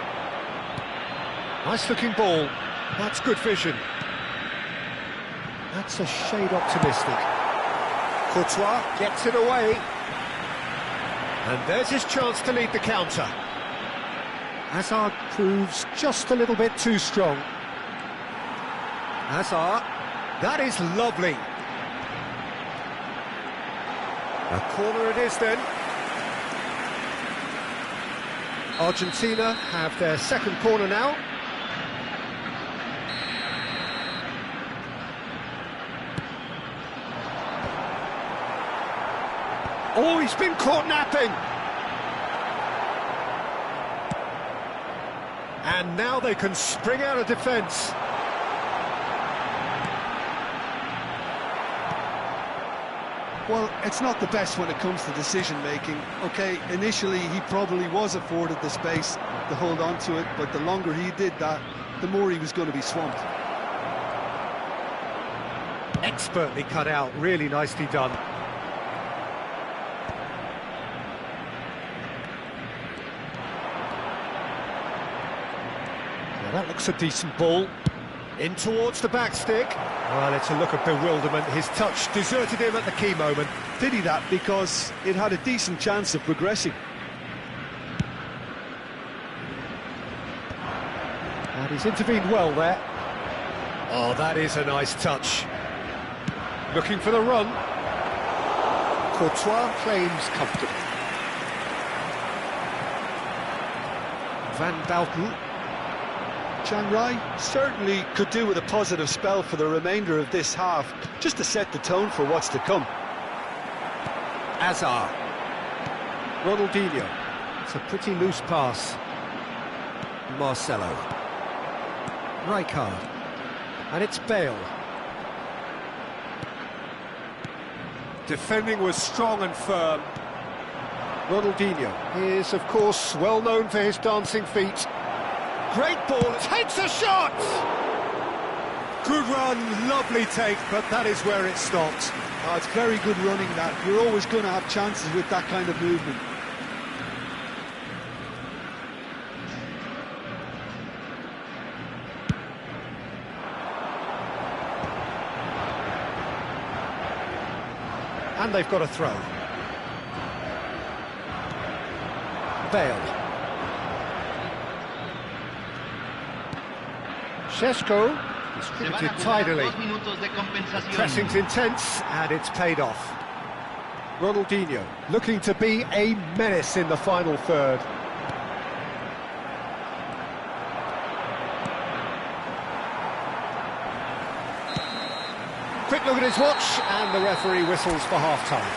Nice looking ball. That's good vision. That's a shade optimistic. Courtois gets it away. And there's his chance to lead the counter. Hazard proves just a little bit too strong. Hazard. That is lovely. A corner it is then. Argentina have their second corner now. Oh, he's been caught napping. And now they can spring out of defence. Well, it's not the best when it comes to decision-making. OK, initially he probably was afforded the space to hold on to it, but the longer he did that, the more he was going to be swamped. Expertly cut out, really nicely done. Now that looks a decent ball. In towards the back stick. Well, it's a look of bewilderment. His touch deserted him at the key moment. Pity that, because it had a decent chance of progressing. And he's intervened well there. Oh, that is a nice touch. Looking for the run. Courtois claims comfortably. Van Dalken. Chiang Rai certainly could do with a positive spell for the remainder of this half, just to set the tone for what's to come. Azar. Ronaldinho. It's a pretty loose pass. Marcelo. Rijkaard. And it's Bale. Defending was strong and firm. Ronaldinho is, of course, well known for his dancing feet. Great ball, takes a shot! Good run, lovely take, but that is where it stopped. Oh, it's very good running, that. You're always going to have chances with that kind of movement. And they've got a throw. Bale. Šeško distributed tidily. Pressing's intense, and it's paid off. Ronaldinho looking to be a menace in the final third. Quick look at his watch, and the referee whistles for half-time.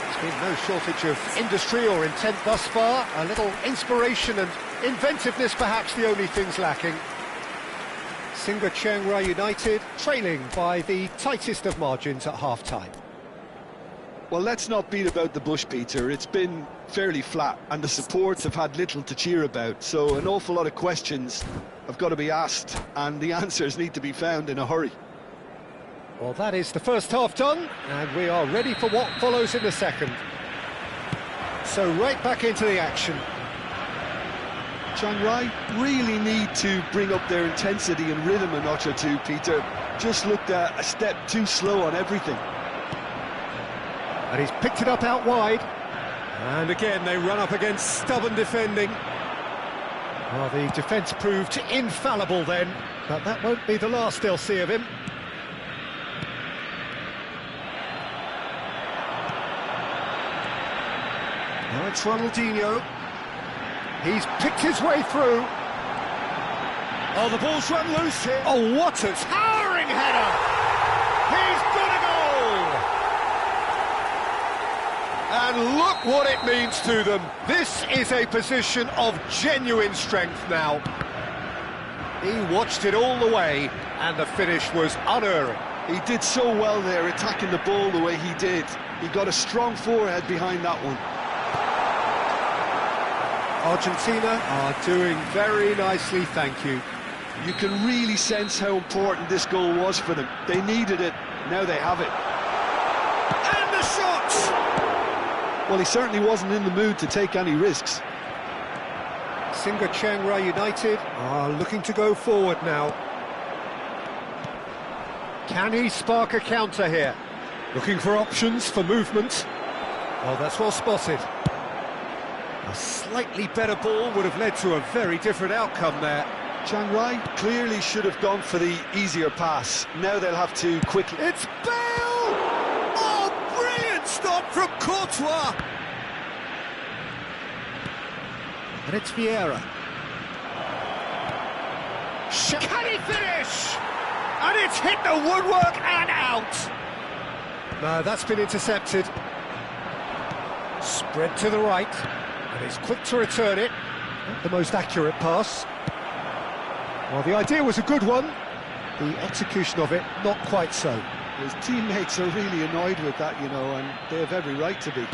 There's been no shortage of industry or intent thus far. A little inspiration and inventiveness, perhaps the only things lacking. Singa Chiang Rai United trailing by the tightest of margins at half-time. Well, let's not beat about the bush, Peter. It's been fairly flat, and the supports have had little to cheer about, so an awful lot of questions have got to be asked, and the answers need to be found in a hurry. Well, that is the first half done, and we are ready for what follows in the second. So right back into the action. Chiang Rai really need to bring up their intensity and rhythm a notch or two, Peter. Just looked a step too slow on everything. And he's picked it up out wide. And again, they run up against stubborn defending. Well, the defence proved infallible then, but that won't be the last they'll see of him. Now it's Ronaldinho. He's picked his way through. Oh, the ball's run loose here. Oh, what a towering header! He's got a goal! And look what it means to them. This is a position of genuine strength now. He watched it all the way, and the finish was unerring. He did so well there, attacking the ball the way he did. He got a strong forehead behind that one. Argentina are doing very nicely, thank you. You can really sense how important this goal was for them. They needed it, now they have it. And the shot! Well, he certainly wasn't in the mood to take any risks. Singa Chiang Rai United are looking to go forward now. Can he spark a counter here? Looking for options for movement. Oh, that's well spotted. A slightly better ball would have led to a very different outcome there. Chiang Rai clearly should have gone for the easier pass. Now they'll have to quickly... It's Bale! Oh, brilliant stop from Courtois! And it's Vieira. Can he finish? And it's hit the woodwork and out! No, that's been intercepted. Spread to the right. And he's quick to return it. Not the most accurate pass. Well, the idea was a good one. The execution of it, not quite so. His teammates are really annoyed with that, you know, and they have every right to be.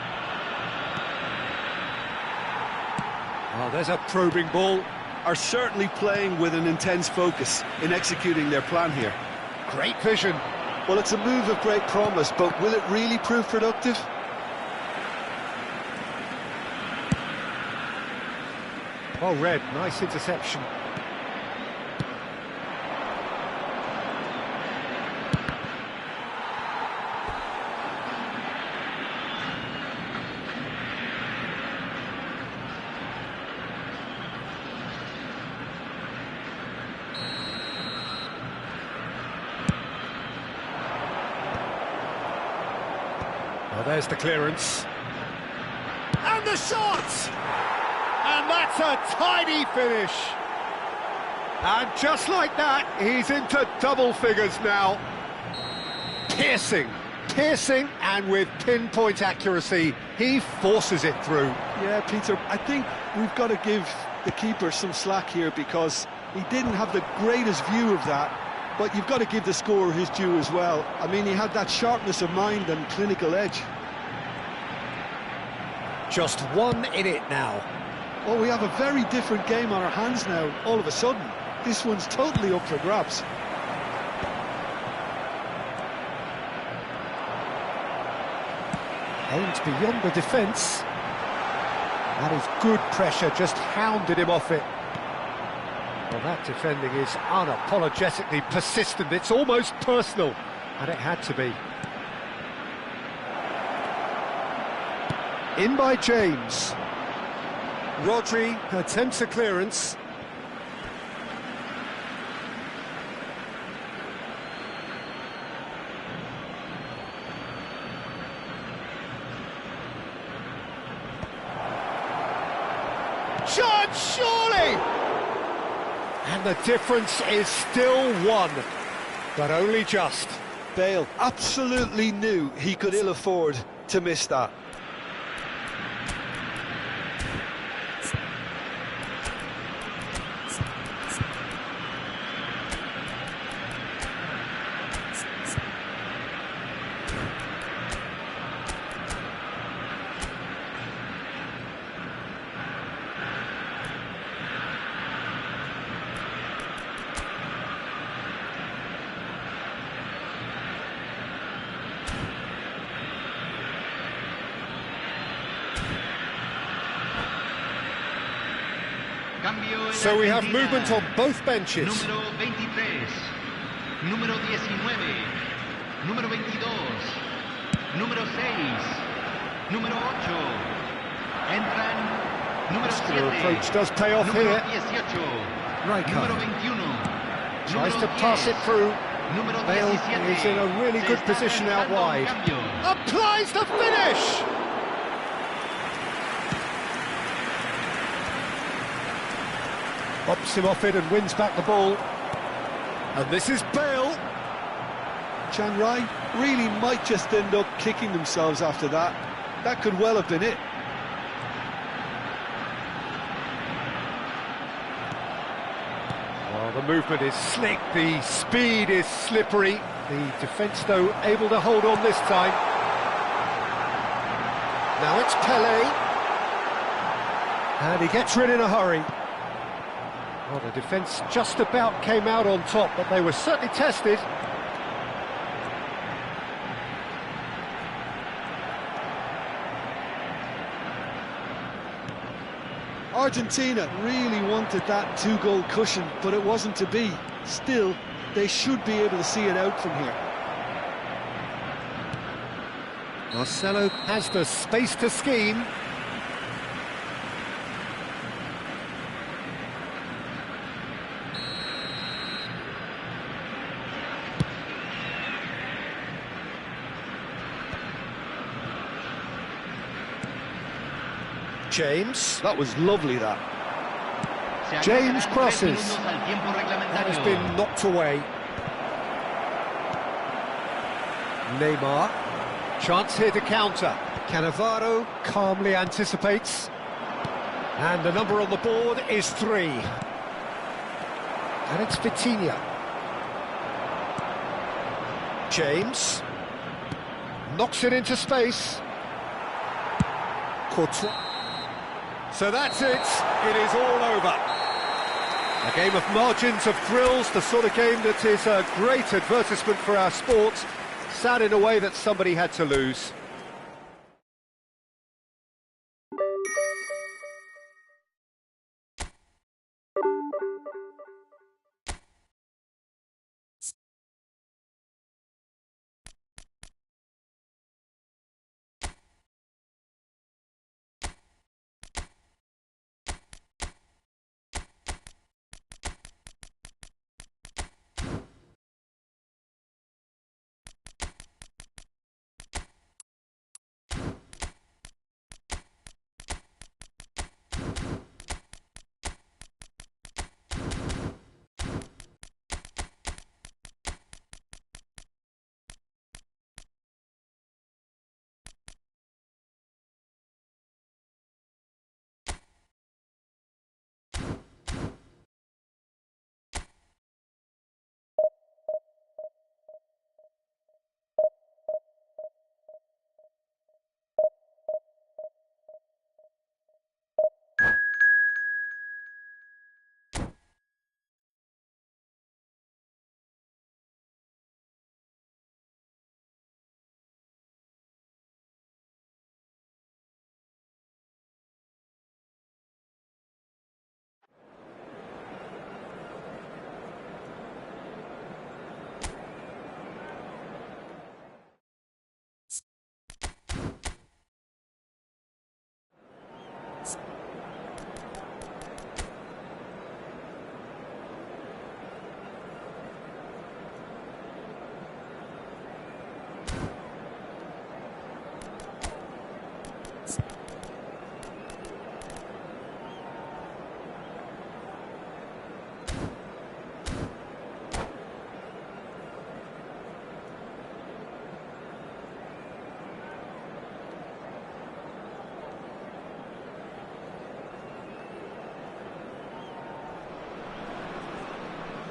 Oh, there's a probing ball. Are certainly playing with an intense focus in executing their plan here. Great vision. Well, it's a move of great promise, but will it really prove productive? Well read, nice interception. Well, there's the clearance. And the shot! And that's a tidy finish. And just like that, he's into double figures now. Piercing, and with pinpoint accuracy, he forces it through. Yeah, Peter, I think we've got to give the keeper some slack here because he didn't have the greatest view of that, but you've got to give the scorer his due as well. I mean, he had that sharpness of mind and clinical edge. Just one in it now. Well, we have a very different game on our hands now, all of a sudden. This one's totally up for grabs. Aimed beyond the defence. That is good pressure, just hounded him off it. Well, that defending is unapologetically persistent. It's almost personal, and it had to be. In by James. Rodri attempts a clearance. Shot, surely! And the difference is still one, but only just. Bale absolutely knew he could ill afford to miss that. So we have movement on both benches. Número 23, número 19, número 22, número 6, número 8. Entran número 7. The approach does pay off número here. 18, Rijkaard número 21. tries número to pass 10, it through. Número Bale 17. is in a really Se good está position out realizando un wide. cambio. Applies the finish! Bops him off it and wins back the ball. And this is Bale. Chan Rai really might just end up kicking themselves after that. That could well have been it. Well, the movement is slick, the speed is slippery. The defence, though, able to hold on this time. Now it's Pelé. And he gets rid in a hurry. Well, the defence just about came out on top, but they were certainly tested. Argentina really wanted that two-goal cushion, but it wasn't to be. Still, they should be able to see it out from here. Marcelo has the space to scheme. James. That was lovely, that. James crosses. That has been knocked away. Neymar. Chance here to counter. Cannavaro calmly anticipates. And the number on the board is 3. And it's Vitinha. James. Knocks it into space. Courtois. So that's it. It is all over. A game of margins, of thrills, the sort of game that is a great advertisement for our sport. Sad in a way that somebody had to lose.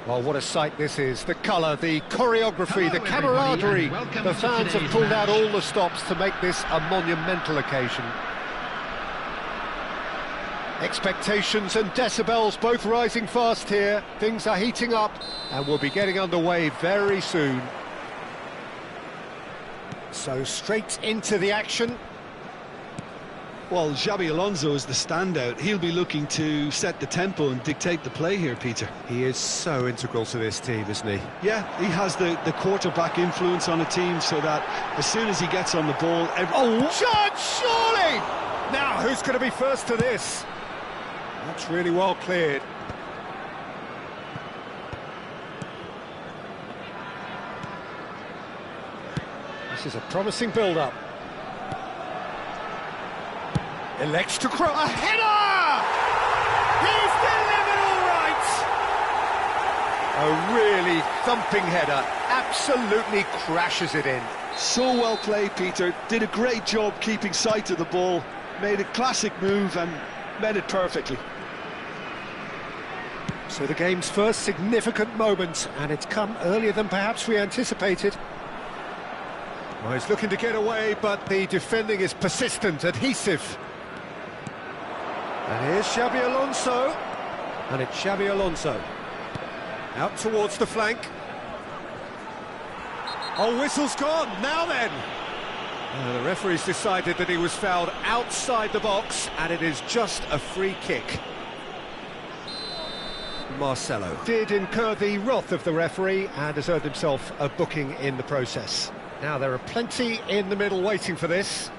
Well, what a sight this is. The colour, the choreography, the Hello, camaraderie. everybody, and welcome The to fans have today's pulled out match. all the stops to make this a monumental occasion. Expectations and decibels both rising fast here. Things are heating up and we'll be getting underway very soon. So straight into the action. Well, Xabi Alonso is the standout. He'll be looking to set the tempo and dictate the play here, Peter. He is so integral to this team, isn't he? Yeah, he has the quarterback influence on a team so that as soon as he gets on the ball... Chance, surely! Now, who's going to be first to this? That's really well cleared. This is a promising build-up. Elects to cross a header! He's delivered all right! A really thumping header, absolutely crashes it in. So well played, Peter. Did a great job keeping sight of the ball. Made a classic move and met it perfectly. So the game's first significant moment, and it's come earlier than perhaps we anticipated. Well, he's looking to get away, but the defending is persistent, adhesive. And here's Xabi Alonso. And it's Xabi Alonso. Out towards the flank. Oh, whistle's gone. Now then. The referee's decided that he was fouled outside the box, and it is just a free kick. Marcelo did incur the wrath of the referee and has earned himself a booking in the process. Now, there are plenty in the middle waiting for this.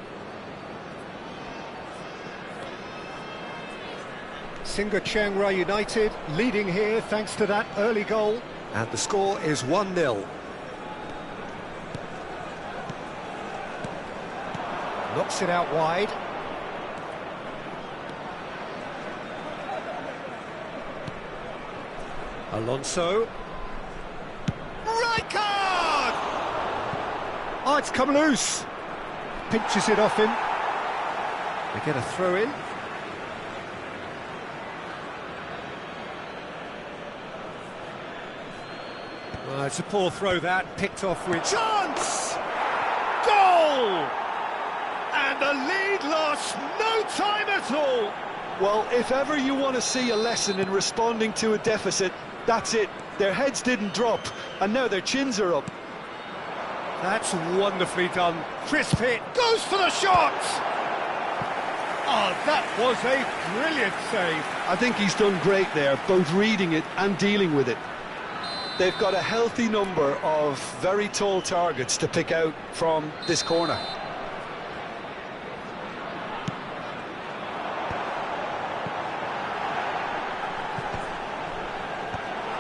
Singa Chiang Rai United leading here thanks to that early goal. And the score is 1-0. Knocks it out wide. Alonso. Right card! Oh, it's come loose. Pinches it off him. They get a throw in. Well, it's a poor throw that, picked off with chance! Goal! And the lead lost no time at all. Well, if ever you want to see a lesson in responding to a deficit, that's it. Their heads didn't drop, and now their chins are up. That's wonderfully done. Crisp hit, goes for the shot! Oh, that was a brilliant save. I think he's done great there, both reading it and dealing with it. They've got a healthy number of very tall targets to pick out from this corner.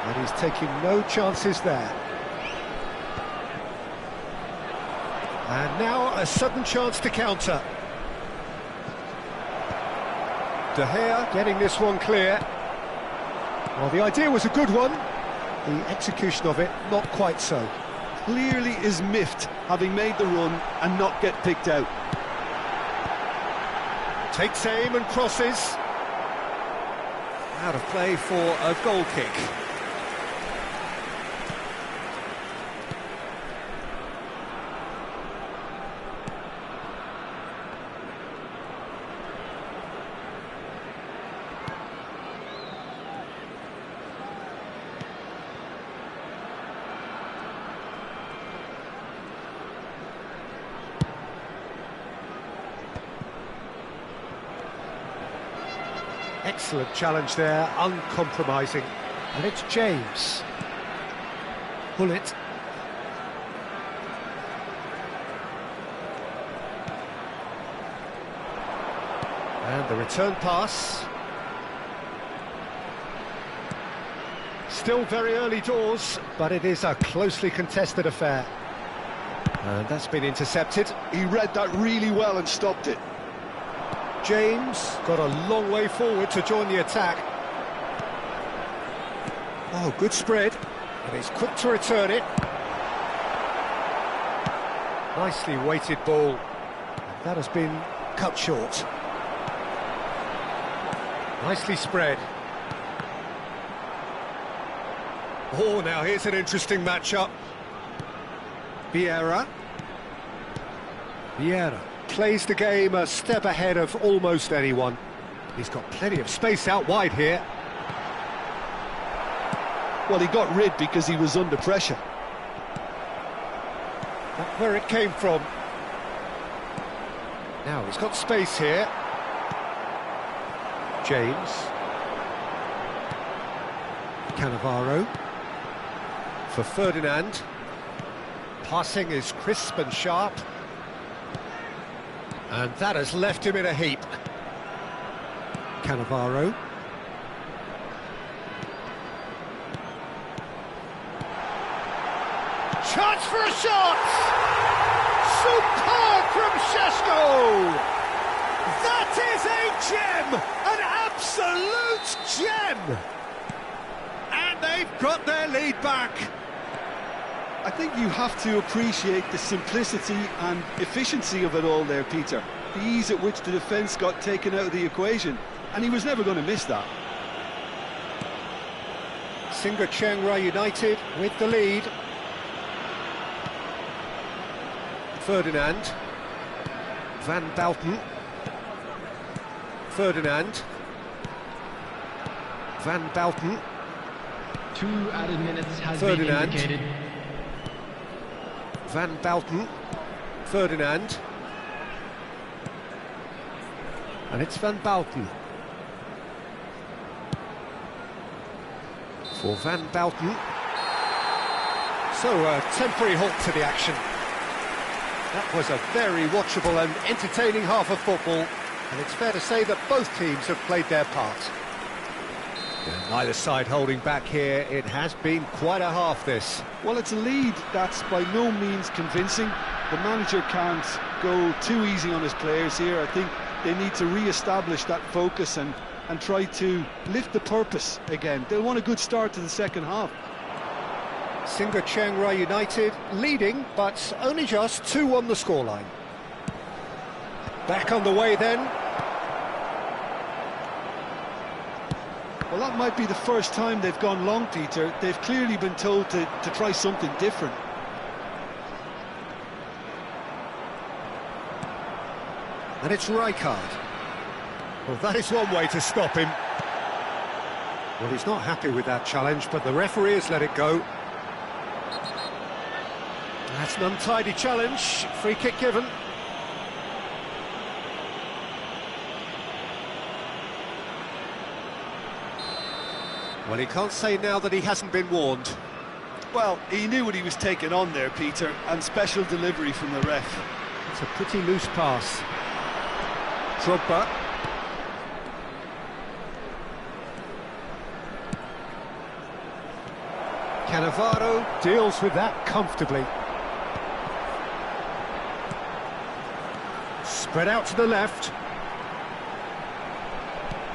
And he's taking no chances there. And now a sudden chance to counter. De Gea getting this one clear. Well, the idea was a good one. The execution of it, not quite so. Clearly is miffed, having made the run and not get picked out. Takes aim and crosses. Out of play for a goal kick. Excellent challenge there, uncompromising. And it's James. Bullet. And the return pass. Still very early doors, but it is a closely contested affair. And that's been intercepted. He read that really well and stopped it. James got a long way forward to join the attack. Oh, good spread, and he's quick to return it. Nicely weighted ball. That has been cut short. Nicely spread. Oh, now here's an interesting matchup. Vieira plays the game a step ahead of almost anyone. He's got plenty of space out wide here. Well, he got rid because he was under pressure. That's where it came from. Now he's got space here. James. Cannavaro. For Ferdinand. Passing is crisp and sharp. And that has left him in a heap. Cannavaro. Chance for a shot! Superb from Šeško! That is a gem! An absolute gem! And they've got their lead back. I think you have to appreciate the simplicity and efficiency of it all there, Peter. The ease at which the defence got taken out of the equation, and he was never going to miss that. Singa Chiang Rai United with the lead. Ferdinand. Van Bouten. Ferdinand. Van Bouten. 2 added minutes has Ferdinand. been indicated. Van Bouten. Ferdinand. And it's Van Bouten. For Van Bouten. So a temporary halt to the action. That was a very watchable and entertaining half of football, and it's fair to say that both teams have played their part. And neither side holding back here. It has been quite a half, this. Well, it's a lead that's by no means convincing. The manager can't go too easy on his players here. I think they need to re-establish that focus and try to lift the purpose again. They'll want a good start to the second half. Singa Chiang Rai United leading, but only just 2 on the scoreline. Back on the way then. Well, that might be the first time they've gone long, Peter. They've clearly been told to try something different. And it's Rijkaard. Well, that is one way to stop him. Well, he's not happy with that challenge, but the referee has let it go. That's an untidy challenge. Free kick given. Well, he can't say now that he hasn't been warned. Well, he knew what he was taking on there, Peter, and special delivery from the ref. It's a pretty loose pass. Drogba. Cannavaro deals with that comfortably. Spread out to the left.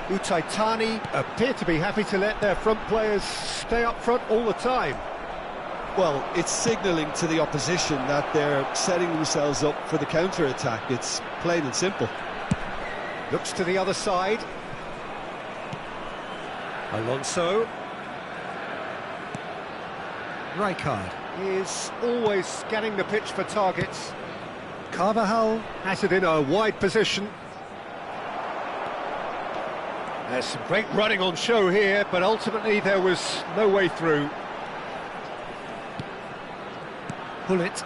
Utaitani appear to be happy to let their front players stay up front all the time. Well, it's signalling to the opposition that they're setting themselves up for the counter-attack. It's plain and simple. Looks to the other side. Alonso. Rijkaard is always scanning the pitch for targets. Carvajal has it in a wide position. There's some great running on show here, but ultimately there was no way through. Gullit.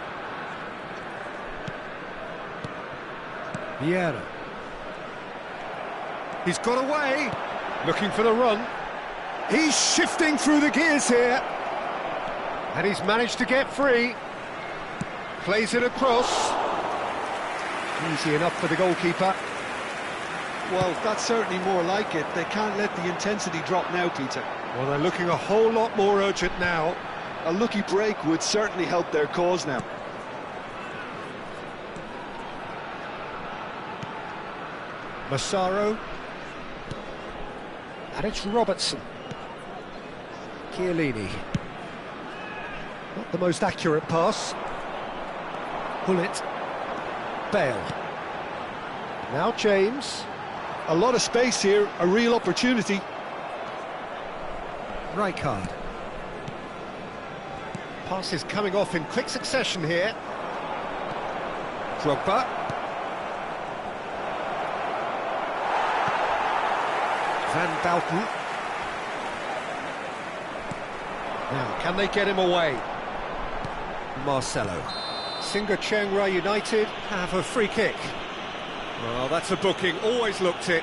Vieira. He's got away, looking for the run. He's shifting through the gears here. And he's managed to get free. Plays it across. Easy enough for the goalkeeper. Well, that's certainly more like it. They can't let the intensity drop now, Peter. Well, they're looking a whole lot more urgent now. A lucky break would certainly help their cause now. Massaro. And it's Robertson. Chiellini. Not the most accurate pass. Gullit. Bale. Now James. A lot of space here, a real opportunity. Rijkaard. Passes coming off in quick succession here. Drogba. Van Balken. Now, can they get him away? Marcelo. Singa United have a free kick. Well, that's a booking, always looked it.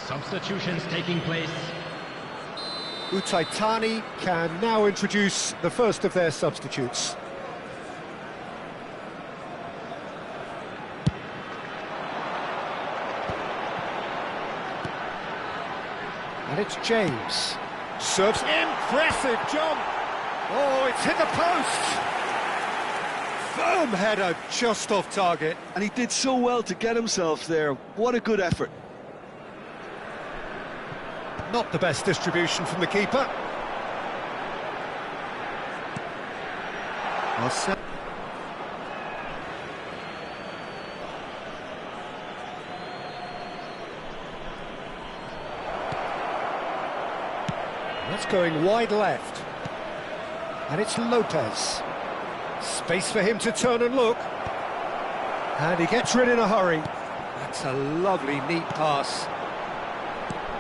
Substitutions taking place. Utaitani can now introduce the first of their substitutes. And it's James. Serves impressive jump. Oh, it's hit the post. Firm header just off target. And he did so well to get himself there. What a good effort. Not the best distribution from the keeper. Marcelo. That's going wide left. And it's Lopez. Space for him to turn and look. And he gets rid in a hurry. That's a lovely, neat pass.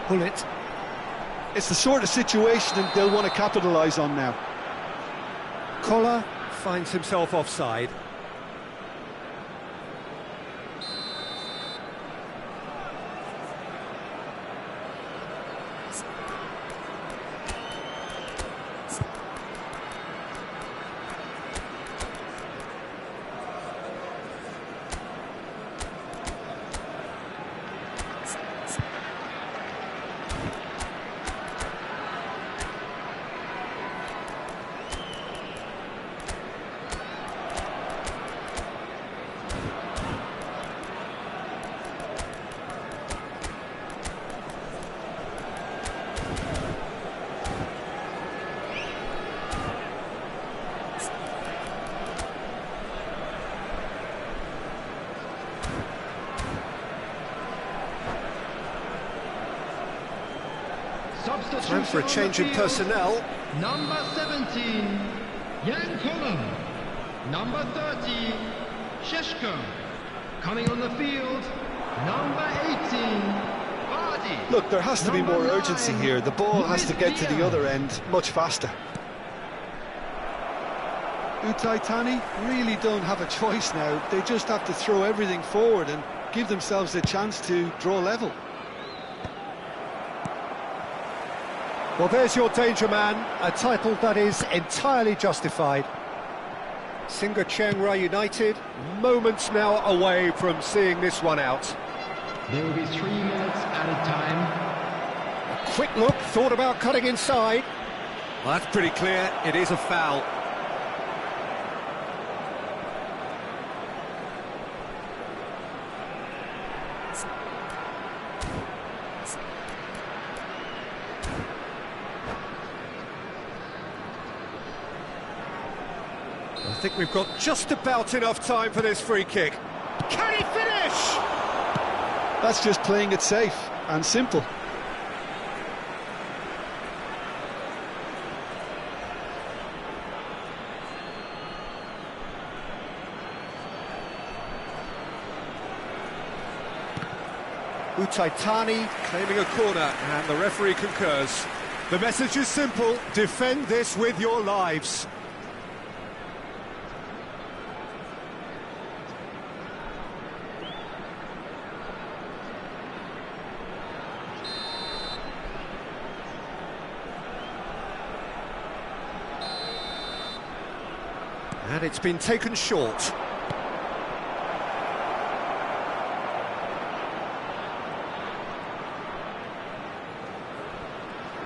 Pull it. It's the sort of situation they'll want to capitalise on now. Koller finds himself offside. Time for a change in personnel. Number 17, Jan Koller. Number 30, Sheshko. Coming on the field, number 18, Vardy. Look, there has to be more urgency 9, here. The ball has to get to the other end much faster. Utaitani really don't have a choice now. They just have to throw everything forward and give themselves a chance to draw level. Well, there's your danger man, a title that is entirely justified. Singa United, moments now away from seeing this one out. There will be 3 minutes added time. A quick look, thought about cutting inside. Well, that's pretty clear, it is a foul. I think we've got just about enough time for this free kick. Can he finish? That's just playing it safe and simple. Utaitani claiming a corner, and the referee concurs. The message is simple: defend this with your lives. And it's been taken short.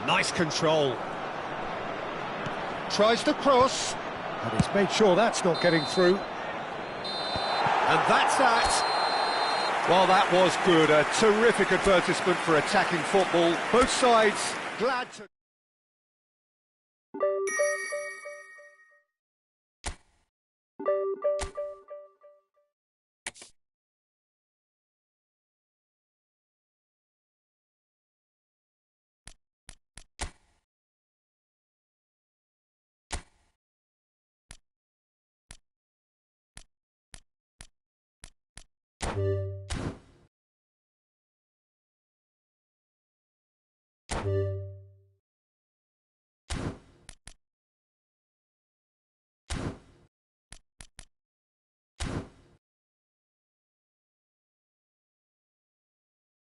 Nice control. Tries the cross. And he's made sure that's not getting through. And that's that. Well, that was good. A terrific advertisement for attacking football. Both sides glad to...